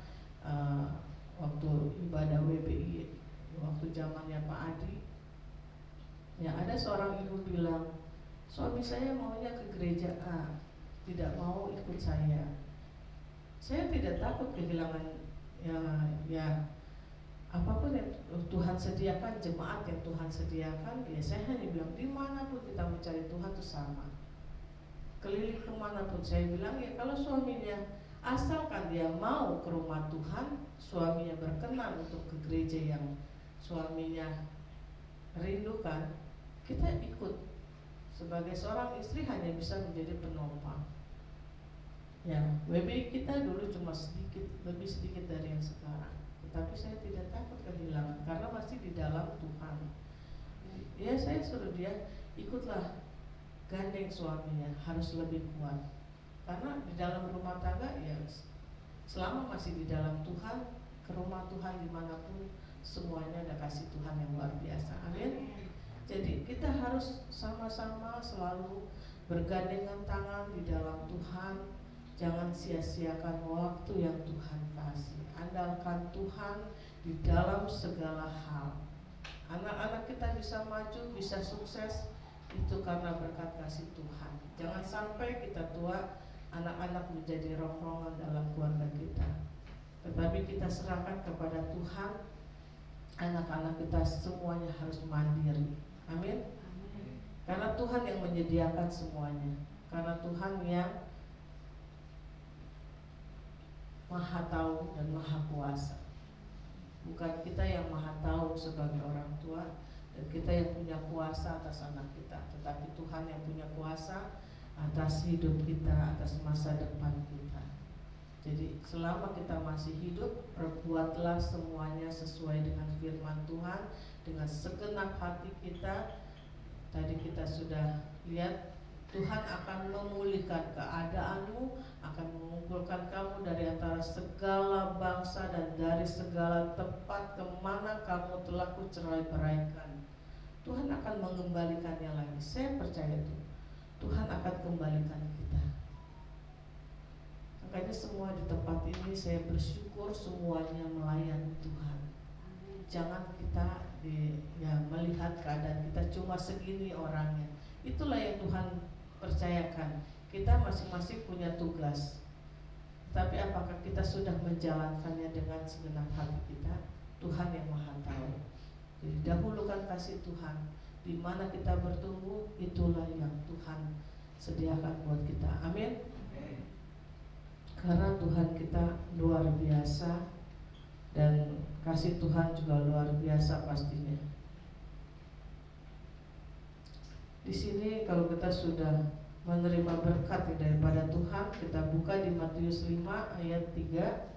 waktu ibadah WBI, waktu zamannya Pak Adi, ya ada seorang ibu bilang, suami saya maunya ke gereja A, tidak mau ikut saya. Saya tidak takut kehilangan ya apapun yang Tuhan sediakan, jemaat yang Tuhan sediakan, ya saya hanya bilang dimanapun kita mencari Tuhan itu sama. Keliling kemanapun saya bilang ya kalau suaminya asalkan dia mau ke rumah Tuhan, suaminya berkenan untuk ke gereja yang suaminya rindukan, kita ikut. Sebagai seorang istri hanya bisa menjadi penopang. Ya, WBI kita dulu cuma sedikit, lebih sedikit dari yang sekarang. Tetapi saya tidak takut kehilangan karena masih di dalam Tuhan. Ya, saya suruh dia ikutlah, gandeng suaminya, harus lebih kuat. Karena di dalam rumah tangga ya selama masih di dalam Tuhan, ke rumah Tuhan dimanapun semuanya ada kasih Tuhan yang luar biasa. Amin. Jadi kita harus sama-sama selalu bergandengan tangan di dalam Tuhan. Jangan sia-siakan waktu yang Tuhan kasih. Andalkan Tuhan di dalam segala hal. Anak-anak kita bisa maju, bisa sukses, itu karena berkat kasih Tuhan. Jangan sampai kita tua anak-anak menjadi rongrongan dalam keluarga kita. Tetapi kita serahkan kepada Tuhan. Anak-anak kita semuanya harus mandiri. Amin. Karena Tuhan yang menyediakan semuanya. Karena Tuhan yang Maha tahu dan Maha kuasa. Bukan kita yang Maha tahu sebagai orang tua dan kita yang punya kuasa atas anak kita, tetapi Tuhan yang punya kuasa atas hidup kita, atas masa depan kita. Jadi selama kita masih hidup, perbuatlah semuanya sesuai dengan firman Tuhan, dengan segenap hati kita. Tadi kita sudah lihat, Tuhan akan memulihkan keadaanmu, akan mengumpulkan kamu dari antara segala bangsa dan dari segala tempat kemana kamu telah kucerai-beraikan. Tuhan akan mengembalikannya lagi. Saya percaya itu. Tuhan akan kembalikan kita. Makanya semua di tempat ini saya bersyukur semuanya melayani Tuhan. Jangan kita melihat keadaan kita cuma segini orangnya. Itulah yang Tuhan percayakan. Kita masing-masing punya tugas. Tapi apakah kita sudah menjalankannya dengan segenap hati kita? Tuhan yang Maha tahu. Jadi dahulukan kasih Tuhan. Di mana kita bertumbuh, itulah yang Tuhan sediakan buat kita. Amin. Karena Tuhan kita luar biasa dan kasih Tuhan juga luar biasa pastinya. Di sini kalau kita sudah menerima berkat daripada Tuhan, kita buka di Matius 5 ayat 3.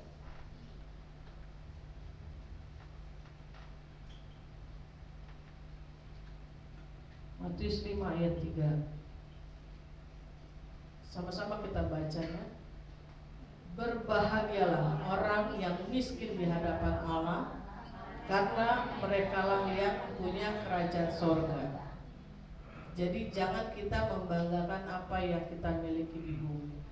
Matius 5 ayat 3. Sama-sama kita bacanya. Berbahagialah orang yang miskin di hadapan Allah, karena merekalah yang punya kerajaan sorga. Jadi jangan kita membanggakan apa yang kita miliki di bumi.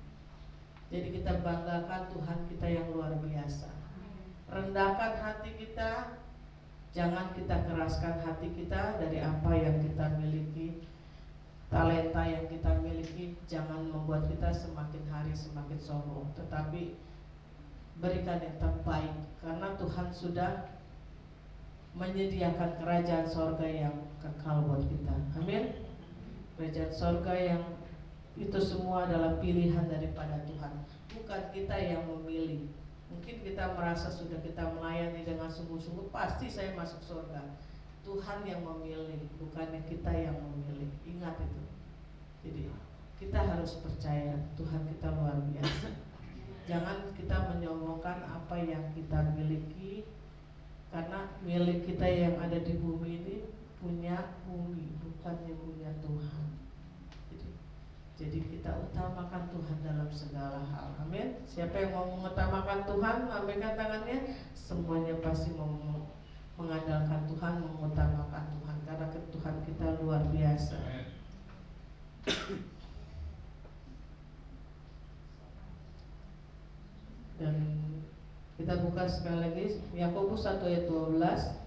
Jadi kita banggakan Tuhan kita yang luar biasa. Rendahkan hati kita, jangan kita keraskan hati kita dari apa yang kita miliki. Talenta yang kita miliki jangan membuat kita semakin hari semakin sombong, tetapi berikan yang terbaik, karena Tuhan sudah menyediakan kerajaan sorga yang kekal buat kita. Amin. Kerajaan sorga yang itu semua adalah pilihan daripada Tuhan, bukan kita yang memilih. Mungkin kita merasa sudah kita melayani dengan sungguh-sungguh, pasti saya masuk surga. Tuhan yang memilih, bukannya kita yang memilih. Ingat itu. Jadi kita harus percaya Tuhan kita luar biasa. Jangan kita menyombongkan apa yang kita miliki, karena milik kita yang ada di bumi ini punya bumi, bukannya punya Tuhan. Jadi kita utamakan Tuhan dalam segala hal. Amin. Siapa yang mau mengutamakan Tuhan, lambaikan tangannya. Semuanya pasti mau mengandalkan Tuhan, mengutamakan Tuhan, karena Tuhan kita luar biasa. Dan kita buka sekali lagi Yakobus 1 ayat 12.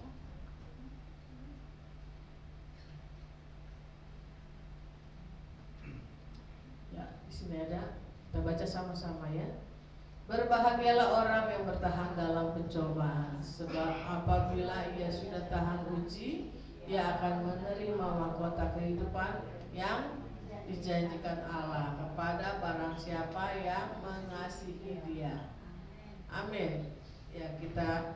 Ya, di sini ada. Kita baca sama-sama ya. Berbahagialah orang yang bertahan dalam pencobaan, sebab apabila ia sudah tahan uji, ia akan menerima mahkota kehidupan yang dijanjikan Allah kepada barang siapa yang mengasihi Dia. Amin. Ya, kita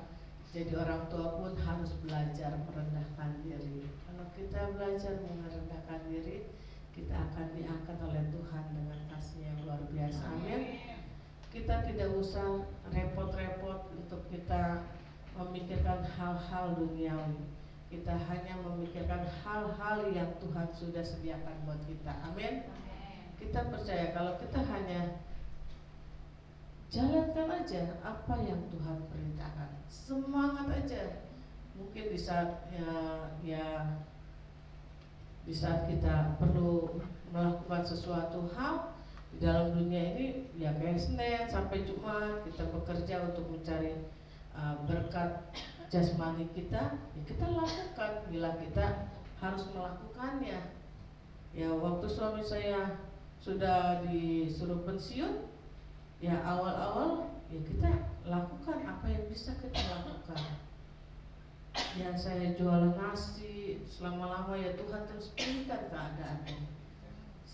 jadi orang tua pun harus belajar merendahkan diri. Kalau kita belajar merendahkan diri, kita akan diangkat oleh Tuhan dengan kasih yang luar biasa. Amin. Kita tidak usah repot-repot untuk kita memikirkan hal-hal duniawi. Kita hanya memikirkan hal-hal yang Tuhan sudah sediakan buat kita. Amin. Kita percaya kalau kita hanya jalankan aja apa yang Tuhan perintahkan, semangat aja. Mungkin di saat di saat kita perlu melakukan sesuatu hal di dalam dunia ini, ya kayak Senin sampai Jumat kita bekerja untuk mencari berkat jasmani kita, ya kita lakukan bila kita harus melakukannya. Ya, waktu suami saya sudah disuruh pensiun, ya awal-awal ya kita lakukan apa yang bisa kita lakukan. Ya, saya jualan nasi selama-lama, ya Tuhan terus pulihkan keadaannya.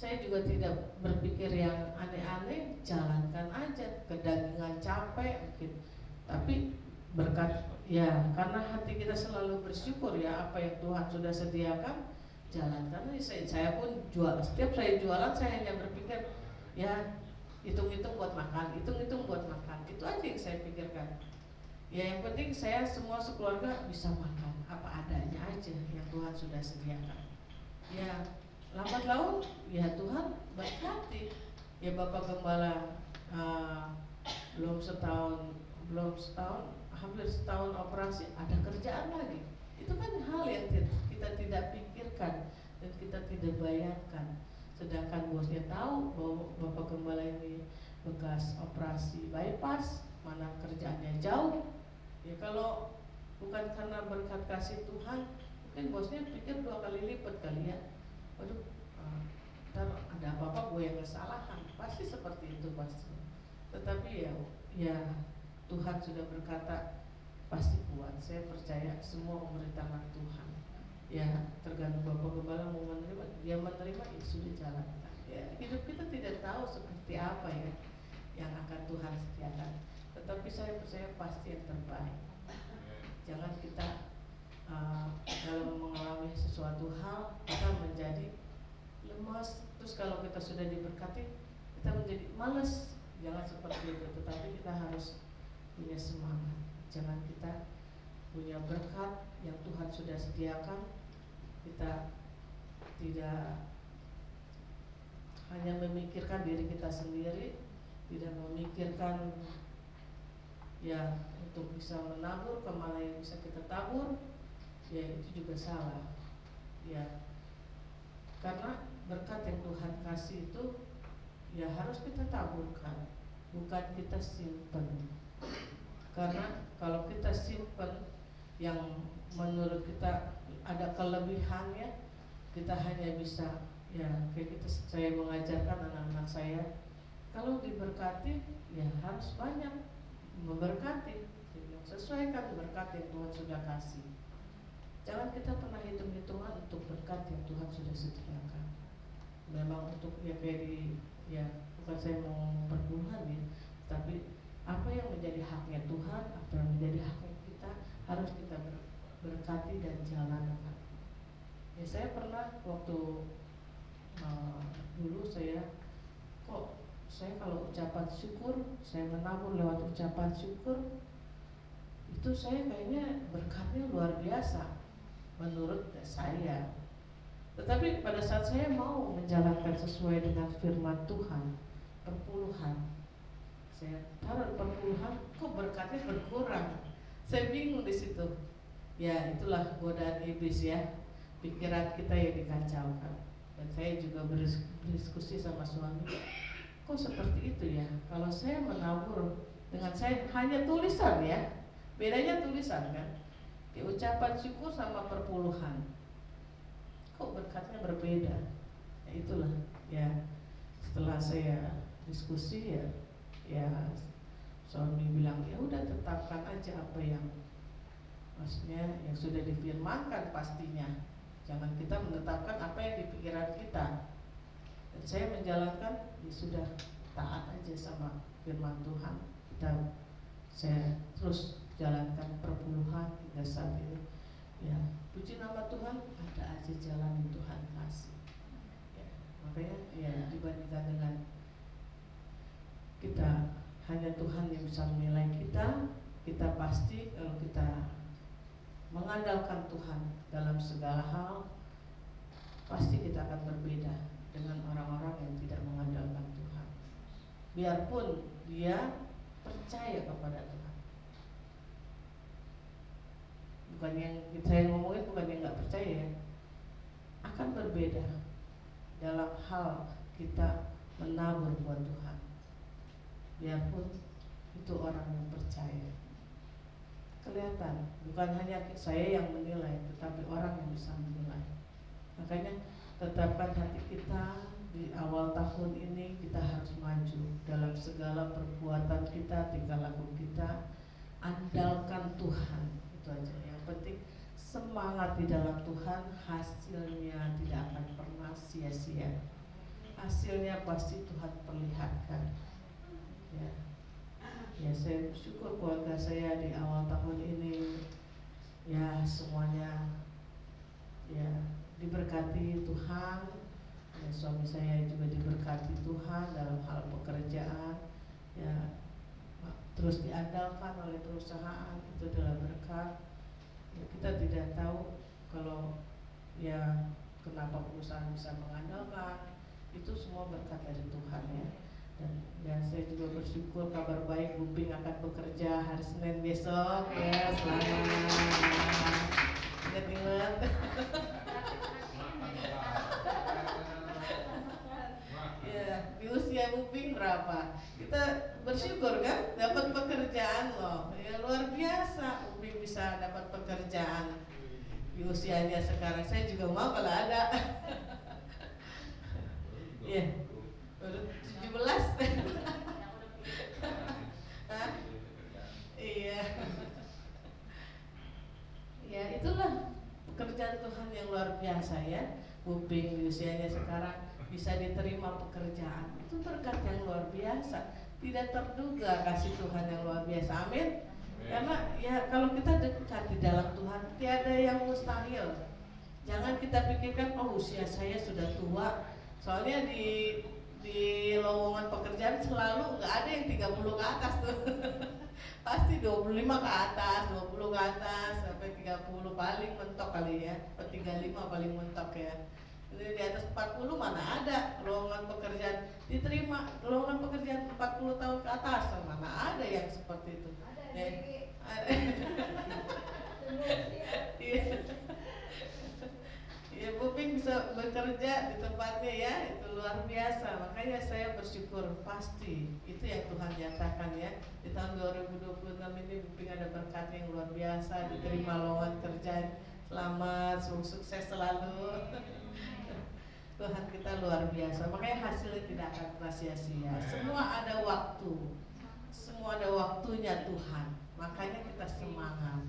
Saya juga tidak berpikir yang aneh-aneh, jalankan aja. Kedagingan capek mungkin, tapi berkat ya karena hati kita selalu bersyukur ya apa yang Tuhan sudah sediakan, jalankan aja. Saya pun jual, setiap saya jualan saya hanya berpikir ya hitung-hitung buat makan, hitung-hitung buat makan. Itu aja yang saya pikirkan. Ya yang penting saya semua sekeluarga bisa makan apa adanya aja yang Tuhan sudah sediakan. Ya lambat laun ya Tuhan berkati. Ya Bapak Gembala belum setahun, hampir setahun operasi, ada kerjaan lagi. Itu kan hal yang kita tidak pikirkan dan kita tidak bayangkan. Sedangkan bosnya tahu bahwa Bapak Gembala ini bekas operasi bypass, mana kerjaannya jauh. Ya kalau bukan karena berkat kasih Tuhan, mungkin bosnya pikir 2 kali lipat kali ya. Waduh, ntar ada apa-apa gue yang kesalahan, pasti seperti itu pasti. Tetapi ya Tuhan sudah berkata pasti kuat. Saya percaya semua memberi tangan Tuhan. Ya tergantung Bapak Gembala mau menerima, dia menerima, ya sudah jalankan. Ya hidup kita tidak tahu seperti apa ya yang akan Tuhan sediakan, tetapi saya percaya pasti yang terbaik. Jangan kita dalam mengalami sesuatu hal kita menjadi lemas, terus kalau kita sudah diberkati kita menjadi malas. Jangan seperti itu, tetapi kita harus punya semangat. Jangan kita punya berkat yang Tuhan sudah sediakan, kita tidak hanya memikirkan diri kita sendiri, tidak memikirkan ya untuk bisa menabur kemana yang bisa kita tabur, ya itu juga salah. Ya, karena berkat yang Tuhan kasih itu ya harus kita taburkan, bukan kita simpen. Karena kalau kita simpen yang menurut kita ada kelebihannya, kita hanya bisa ya kayak kita, saya mengajarkan anak-anak saya, kalau diberkati ya harus banyak memberkati, sesuaikan berkat yang Tuhan sudah kasih. Jangan kita pernah hitung-hitungan untuk berkat yang Tuhan sudah sediakan. Memang untuk ya kayak di ya bukan saya mau perbulan ya, tapi apa yang menjadi haknya Tuhan, apa yang menjadi haknya kita harus kita berkati dan jalankan. Ya saya pernah waktu dulu saya kalau ucapan syukur, saya menabur lewat ucapan syukur, itu saya kayaknya berkatnya luar biasa menurut saya. Tetapi pada saat saya mau menjalankan sesuai dengan firman Tuhan, perpuluhan, saya taruh perpuluhan, kok berkatnya berkurang. Saya bingung di situ. Ya itulah godaan iblis ya, pikiran kita yang dikacaukan. Dan saya juga berdiskusi sama suami, kok seperti itu ya? Kalau saya menabur dengan saya hanya tulisan ya, bedanya tulisan kan, di ucapan syukur sama perpuluhan, kok berkatnya berbeda. Ya itulah ya, setelah saya diskusi ya suami bilang ya udah tetapkan aja apa yang maksudnya yang sudah difirmankan pastinya. Jangan kita menetapkan apa yang di pikiran kita. Dan saya menjalankan ya sudah taat aja sama firman Tuhan. Saya terus jalankan perpuluhan hingga saat ini. Ya, puji nama Tuhan, ada aja jalan yang Tuhan kasih. Ya, makanya ya dibandingkan dengan kita, hanya Tuhan yang bisa menilai kita. Kita pasti kalau kita mengandalkan Tuhan dalam segala hal, pasti kita akan berbeda dengan orang-orang yang tidak mengandalkan Tuhan. Biarpun dia percaya kepada Tuhan. Bukan yang saya ngomongin, bukan yang nggak percaya ya. Akan berbeda dalam hal kita menabur buat Tuhan. Biarpun itu orang yang percaya. Kelihatan, bukan hanya saya yang menilai, tetapi orang yang bisa menilai. Makanya tetapkan hati kita di awal tahun ini, kita harus maju dalam segala perbuatan kita, tingkah laku kita. Andalkan Tuhan, itu aja. Yang penting semangat di dalam Tuhan, hasilnya tidak akan pernah sia-sia. Hasilnya pasti Tuhan perlihatkan. Ya, saya bersyukur keluarga saya di awal tahun ini ya semuanya ya diberkati Tuhan. Ya, suami saya juga diberkati Tuhan dalam hal pekerjaan. Ya, terus diandalkan oleh perusahaan, itu adalah berkat. Ya, kita tidak tahu kalau ya kenapa perusahaan bisa mengandalkan, itu semua berkat dari Tuhan ya. Dan saya juga bersyukur kabar baik, Bu Ping akan bekerja hari Senin besok ya, selamat. Ingat-ingat. Ya, di usia Bu Ping berapa? Kita bersyukur kan dapat pekerjaan loh. Ya luar biasa Bu Ping bisa dapat pekerjaan di usianya sekarang. Saya juga mau kalau ada. Ya. Baru 17. Hah? Iya. Ya itulah pekerjaan Tuhan yang luar biasa ya. Bu Ping di usianya sekarang bisa diterima pekerjaan, itu berkat yang luar biasa. Tidak terduga kasih Tuhan yang luar biasa. Amin. Karena ya kalau kita dekat di dalam Tuhan, tiada yang mustahil. Jangan kita pikirkan oh usia saya sudah tua. Soalnya di lowongan pekerjaan selalu nggak ada yang 30 ke atas tuh. Pasti 25 ke atas, 20 ke atas, sampai 30 paling mentok kali ya, 35 paling mentok ya. Ini di atas 40 mana ada lowongan pekerjaan diterima, lowongan pekerjaan 40 tahun ke atas mana ada yang seperti itu. Ada. Ya, Bu Ping bisa bekerja di tempatnya ya, itu luar biasa. Makanya saya bersyukur, pasti itu yang Tuhan nyatakan ya. Di tahun 2026 ini Bu Ping ada berkat yang luar biasa, diterima lowongan kerja. Selamat, sukses selalu. Tuhan kita luar biasa. Makanya hasilnya tidak akan pernah sia-sia. Semua ada waktu, semua ada waktunya Tuhan. Makanya kita semangat.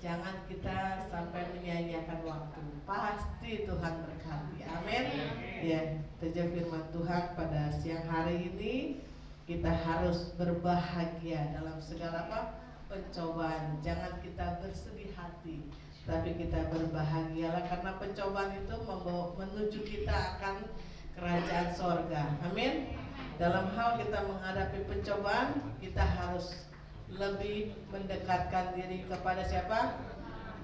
Jangan kita sampai menyia-nyiakan waktu. Pasti Tuhan berkati. Amin. Ya, saja firman Tuhan pada siang hari ini, kita harus berbahagia dalam segala pencobaan. Jangan kita bersedih hati, tapi kita berbahagialah karena pencobaan itu membawa menuju kita akan kerajaan sorga. Amin. Dalam hal kita menghadapi pencobaan, kita harus lebih mendekatkan diri kepada siapa?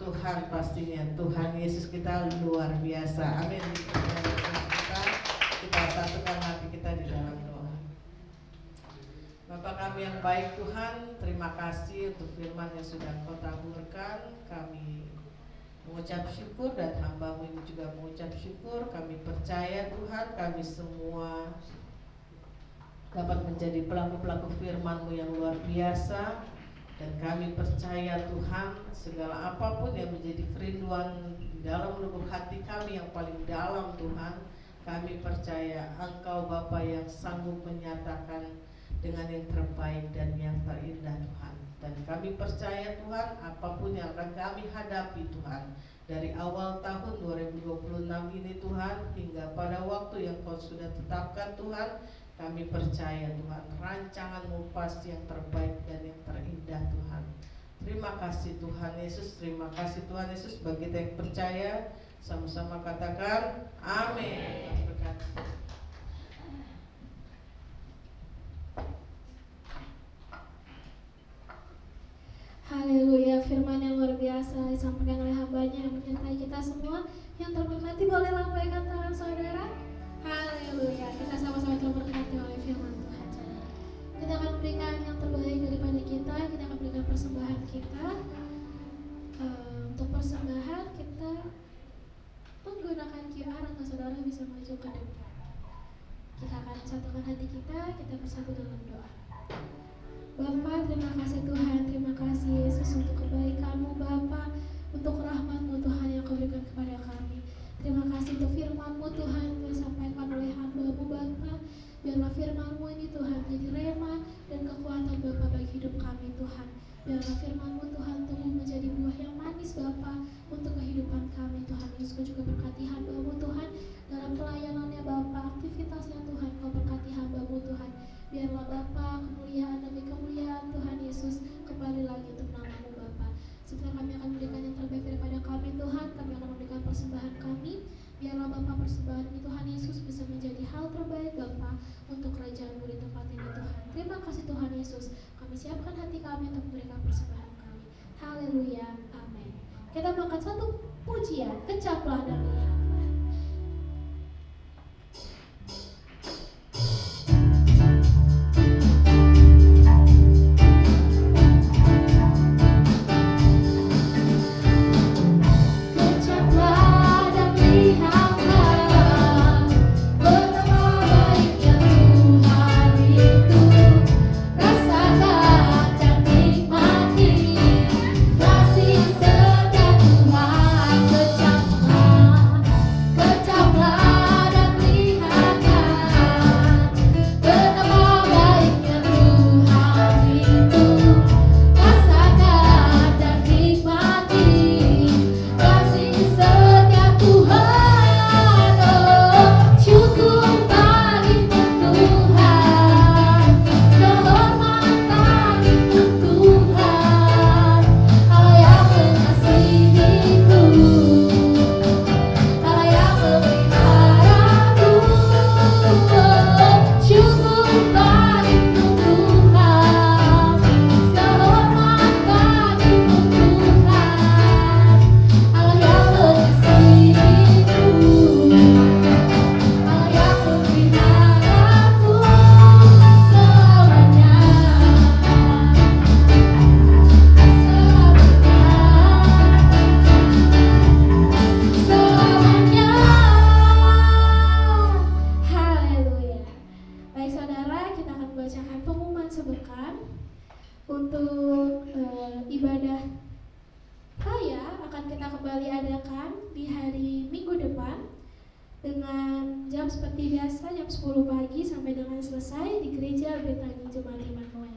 Tuhan pastinya. Tuhan Yesus kita luar biasa. Amin. Kita satukan hati kita di dalam doa. Bapak kami yang baik Tuhan, terima kasih untuk firman yang sudah Kau taburkan. Kami mengucap syukur dan hamba-Mu ini juga mengucap syukur. Kami percaya Tuhan, kami semua dapat menjadi pelaku-pelaku firman-Mu yang luar biasa. Dan kami percaya Tuhan, segala apapun yang menjadi kerinduan di dalam lubuk hati kami yang paling dalam Tuhan, kami percaya Engkau Bapa yang sanggup menyatakan dengan yang terbaik dan yang terindah Tuhan. Dan kami percaya Tuhan, apapun yang akan kami hadapi Tuhan, dari awal tahun 2026 ini Tuhan, hingga pada waktu yang Kau sudah tetapkan Tuhan, kami percaya Tuhan, rancangan-Mu pasti yang terbaik dan yang terindah Tuhan. Terima kasih Tuhan Yesus, terima kasih Tuhan Yesus. Bagi kita yang percaya, sama-sama katakan amin. Haleluya, firman yang luar biasa disampaikan oleh hamba-Nya yang menyertai kita semua. Yang terberkati boleh lambaikan tangan saudara. Haleluya, kita sama-sama terberkati oleh firman Tuhan. Kita akan memberikan yang terbaik daripada kita akan berikan persembahan kita. Untuk persembahan kita menggunakan QR atau saudara bisa maju ke depan. Kita akan satukan hati kita bersatu dalam doa. Bapa, terima kasih Tuhan, terima kasih Yesus untuk kebaikan-Mu Bapa, untuk rahmat-Mu Tuhan yang Kau berikan kepada kami. Terima kasih untuk firman-Mu Tuhan yang disampaikan oleh hamba-Mu Bapa. Biarlah firman-Mu ini Tuhan menjadi rema dan kekuatan Bapa bagi hidup kami Tuhan. Biarlah firman-Mu Tuhan tumbuh menjadi buah yang manis Bapa untuk kehidupan kami Tuhan. Yesus Kau juga berkati hamba-Mu Tuhan dalam pelayanannya Bapa, aktivitasnya Tuhan. Kau berkati hamba-Mu Tuhan. Biarlah Bapa kemuliaan demi kemuliaan Tuhan Yesus kembali lagi untuk nama-Mu Bapa. Setelah kami akan memberikan yang terbaik daripada kami Tuhan, kami akan memberikan persembahan kami. Biarlah Bapa persembahan ini Tuhan Yesus bisa menjadi hal terbaik Bapa untuk kerajaan-Mu di tempat ini Tuhan. Terima kasih Tuhan Yesus. Kami siapkan hati kami untuk memberikan persembahan kami. Haleluya, amin. Kita mengangkat satu pujian, kecaplah dan lihatlah. Kasih setia Tuhan kecaplah. seperti biasa jam 10 pagi sampai dengan selesai di Gereja Betani Jemaat Immanuel.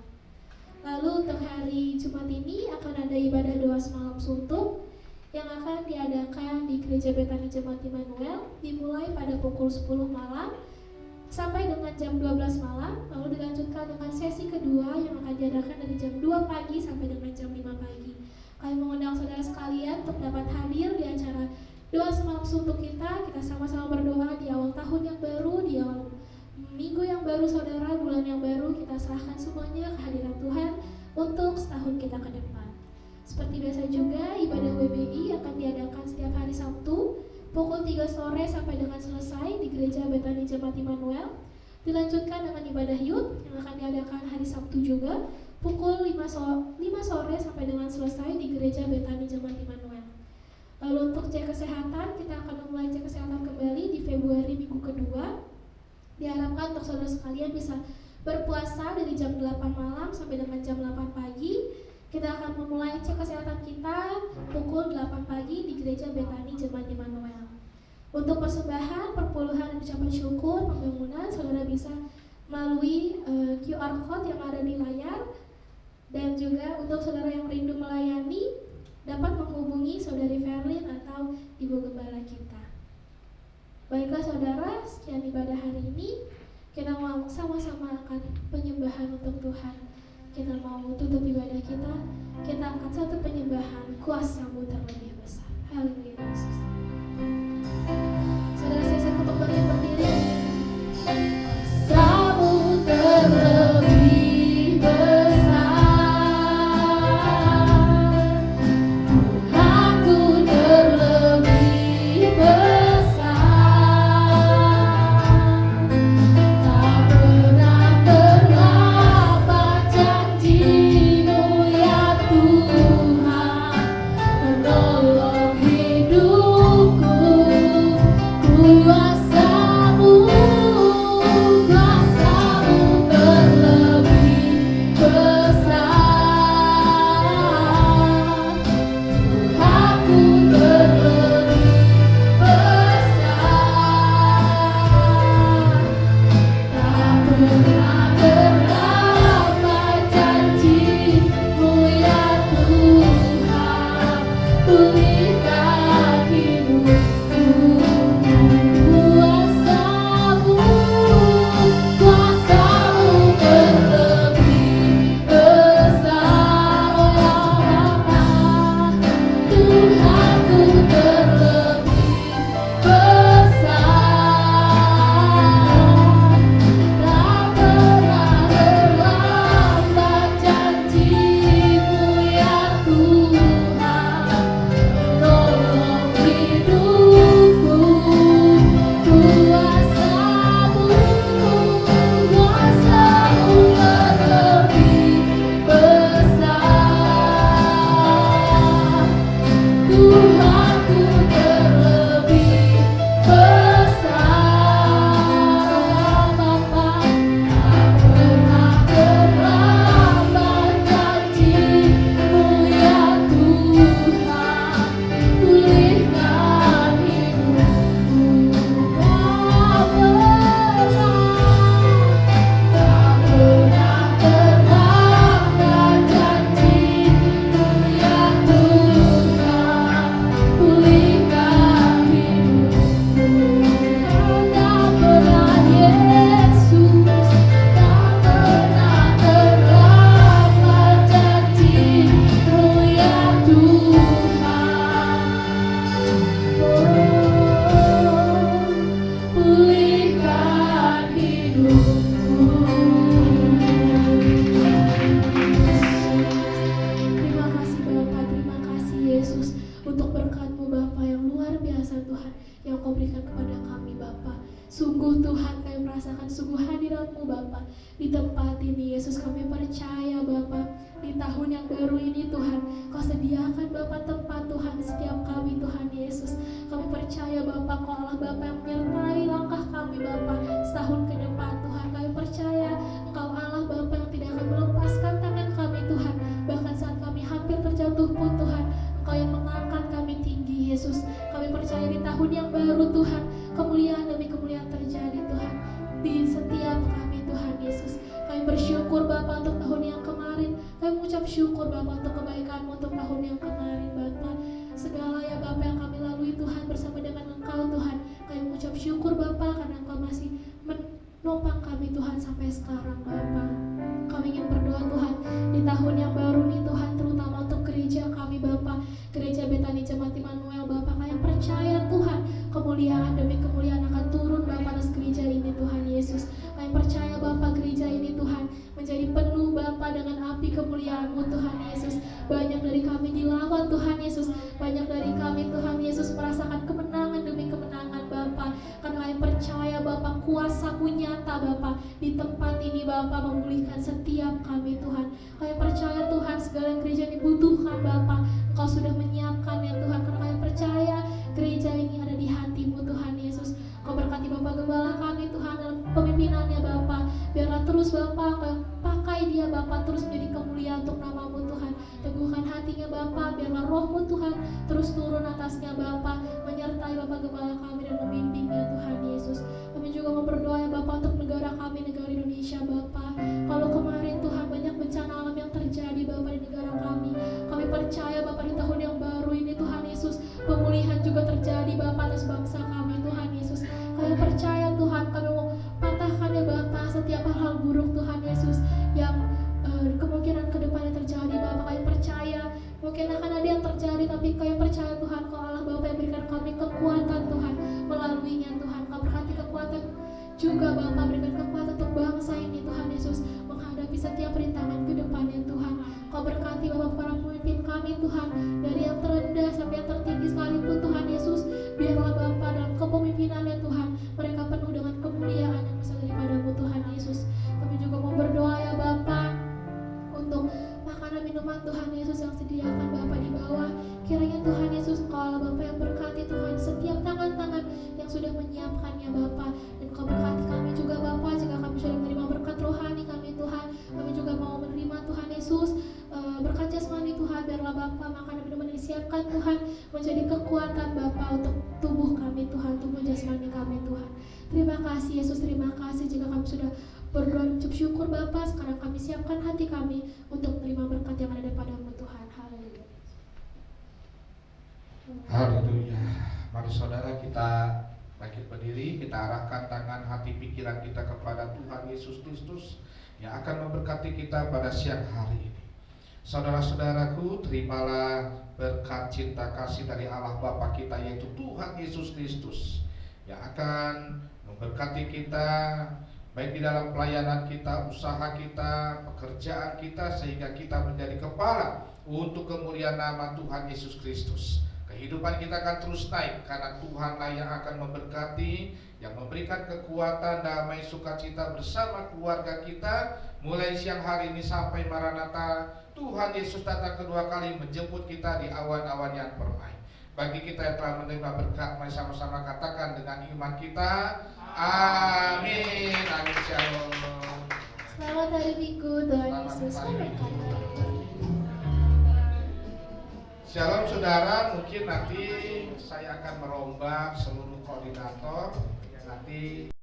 Lalu untuk hari Jumat ini akan ada ibadah doa semalam suntuk yang akan diadakan di Gereja Betani Jemaat Immanuel, dimulai pada pukul 10 malam sampai dengan jam 12 malam, lalu dilanjutkan dengan sesi kedua yang akan diadakan dari jam 2 pagi sampai dengan jam 5 pagi. Kami mengundang saudara sekalian untuk dapat hadir di acara doa semalam suntuk kita sama-sama berdoa di awal tahun yang baru, di awal minggu yang baru saudara, bulan yang baru, kita serahkan semuanya ke hadirat Tuhan untuk setahun kita ke depan. Seperti biasa juga, ibadah WBI akan diadakan setiap hari Sabtu pukul 3 sore sampai dengan selesai di Gereja Betani Jemaat Immanuel. Dilanjutkan dengan ibadah youth yang akan diadakan hari Sabtu juga pukul 5 sore sampai dengan selesai di Gereja Betani Jemaat Immanuel. Lalu untuk cek kesehatan, kita akan memulai cek kesehatan kembali di Februari minggu kedua. Diharapkan untuk saudara sekalian bisa berpuasa dari jam 8 malam sampai dengan jam 8 pagi. Kita akan memulai cek kesehatan kita pukul 8 pagi di Gereja Betani Jemaat Immanuel. Untuk persembahan, perpuluhan, dan ucapan syukur, pembangunan, saudara bisa melalui QR Code yang ada di layar. Dan juga untuk saudara yang rindu melayani, dapat menghubungi Saudari Verlin atau Ibu Gembala kita. Baiklah saudara, sekian ibadah hari ini. Kita mau sama-sama akan penyembahan untuk Tuhan. Kita mau tutup ibadah kita angkat satu penyembahan, kuasa-Mu terlebih besar. Haleluya Yesus. Saudara saya untuk bangkit berdiri. Kuasa-Mu terlebih besar, Tuhanku terlebih besar, tak pernah terlambat janji-Mu ya Tuhan, menolong hidupku. Kuasa-Mu terlebih besar, Tuhanku terlebih besar, tak pernah terlambat janji-Mu ya Tuhan, pulihkan hidupku. Kuasa-Mu terlebih besar, oh Bapa, Tuhanku terlebih besar, tak pernah terlambat janji-Mu ya Tuhan, menolong hidupku. Kuasa-Mu terlebih besar, Tuhanku terlebih besar, Bapa, tak pernah terlambat janji-Mu ya Tuhan, pulihkan hidupku. Tak pernah terlambat janji-Mu ya Tuhan, pulihkan hidupku. Tak pernah Yesus, tak pernah terlambat janji-Mu ya Tuhan, pulihkan hidupku. Terima kasih Bapa, terima kasih Yesus untuk berkat-Mu Bapa yang luar biasa Tuhan yang Kau berikan kepada kami Bapa. Sungguh Tuhan kami merasakan sungguh hadirat-Mu Bapa di tempat ini. Yesus, kami percaya Bapa di tahun yang baru ini Tuhan Kau sediakan Bapa tempat Tuhan di setiap kami Tuhan Yesus. Kami percaya Bapa Kau Allah Bapa yang menyertai langkah kami Bapa setahun ke depan Tuhan. Kami percaya Engkau Allah Bapa yang tidak akan melepaskan tangan kami Tuhan, bahkan saat kami hampir terjatuh pun Tuhan Engkau yang mengangkat kami tinggi Yesus. Kami percaya di tahun yang baru Tuhan, kemuliaan demi kemuliaan kemuliaan terjadi Tuhan di setiap kami Tuhan Yesus. Kami bersyukur Bapa untuk tahun yang kemarin. Kami mengucap syukur Bapa untuk kebaikan-Mu untuk tahun yang kemarin Bapa. Segala ya Bapa yang kami lalui Tuhan bersama dengan Engkau Tuhan. Kami mengucap syukur Bapa karena Engkau masih menopang kami Tuhan sampai sekarang Bapa. Kami ingin berdoa Tuhan di tahun yang baru nih Tuhan, terutama untuk gereja kami Bapa, Gereja Betani Jemaat Immanuel Bapa. Kami percaya Tuhan kemuliaan demi kemuliaan akan turun Bapa atas gereja ini Tuhan Yesus. Kami percaya Bapa gereja ini Tuhan menjadi penuh Bapa dengan api kemuliaan-Mu Tuhan Yesus. Banyak dari kami dilawan Tuhan Yesus, banyak dari kami Tuhan Yesus merasakan kemenangan demi kemenangan Bapa. Karena kami percaya Bapa kuasa-Mu nyata Bapa di tempat ini Bapa memulihkan setiap kami Tuhan. Kami percaya Tuhan segala yang gereja ini butuhkan Bapa Engkau sudah menyiapkan ya Tuhan. Karena kami percaya gereja ini ada di hati-Mu Tuhan Yesus. Kau berkati Bapak Gembala kami Tuhan dalam pemimpinannya Bapak. Biarlah terus Bapak pakai dia Bapak terus menjadi kemuliaan untuk nama-Mu Tuhan. Teguhkan hatinya Bapak, biarlah roh-Mu Tuhan terus turun atasnya Bapak, menyertai Bapak Gembala kami dan membimbingnya Tuhan Yesus. Kami juga mau berdoa ya Bapak untuk negara kami, negara Indonesia Bapak. Kalau kemarin Tuhan banyak bencana alam yang terjadi Bapak di negara kami. Kami percaya Bapak di tahun yang baru ini Tuhan Yesus, pemulihan juga terjadi Bapak atas bangsa kami Tuhan Yesus. Kami percaya Tuhan, kami mau patahkan ya Bapak setiap hal buruk Tuhan Yesus yang kemungkinan kedepannya terjadi Bapak. Kami percaya mungkin akan ada yang terjadi, tapi kami percaya Tuhan Kau Allah Bapak yang berikan kami kekuatan Tuhan melaluinya Tuhan. Kau berkati kekuatan juga Bapak, berikan kekuatan untuk bangsa ini Tuhan Yesus menghadapi setiap rintangan ke depannya Tuhan. Kau berkati Bapak para pemimpin kami Tuhan, dari yang terendah sampai yang tertinggi sekalipun Tuhan Yesus. Biarlah Bapak dalam kepemimpinannya Tuhan mereka penuh dengan kemuliaan yang besar daripada-Mu Tuhan Yesus. Kami juga mau berdoa ya Bapak untuk makanan minuman Tuhan Yesus yang sediakan Bapak di bawah. Kiranya Tuhan Yesus Engkau Allah Bapak yang berkati Tuhan setiap tangan-tangan yang sudah menyiapkannya Bapak. Dan Kau berkati kami juga Bapak jika kami sudah menerima berkat rohani kami Tuhan. Kami juga mau menerima Tuhan Yesus berkat jasmani Tuhan. Biarlah Bapak makanan minuman yang disiapkan Tuhan menjadi kekuatan Bapak untuk tubuh kami Tuhan, tubuh jasmani kami Tuhan. Terima kasih Yesus, terima kasih jika kami sudah berdoa ucap syukur Bapak. Sekarang kami siapkan hati kami untuk menerima berkat yang ada daripada-Mu Tuhan. Haleluya. Haleluya. Mari saudara kita bangkit berdiri, kita arahkan tangan hati pikiran kita kepada Tuhan Yesus Kristus yang akan memberkati kita pada siang hari ini. Saudara-saudaraku, terimalah berkat cinta kasih dari Allah Bapa kita yaitu Tuhan Yesus Kristus yang akan memberkati kita baik di dalam pelayanan kita, usaha kita, pekerjaan kita, sehingga kita menjadi kepala untuk kemuliaan nama Tuhan Yesus Kristus. Kehidupan kita akan terus naik karena Tuhanlah yang akan memberkati, yang memberikan kekuatan, damai, sukacita bersama keluarga kita mulai siang hari ini sampai Maranatha. Tuhan Yesus datang kedua kali menjemput kita di awan-awan yang permai. Bagi kita yang telah menerima berkat, mari sama-sama katakan dengan iman kita, amin. Amin. Shalom. Selamat hari Minggu, Tuhan Yesus memberkati. Shalom saudara, mungkin nanti saya akan merombak seluruh koordinator nanti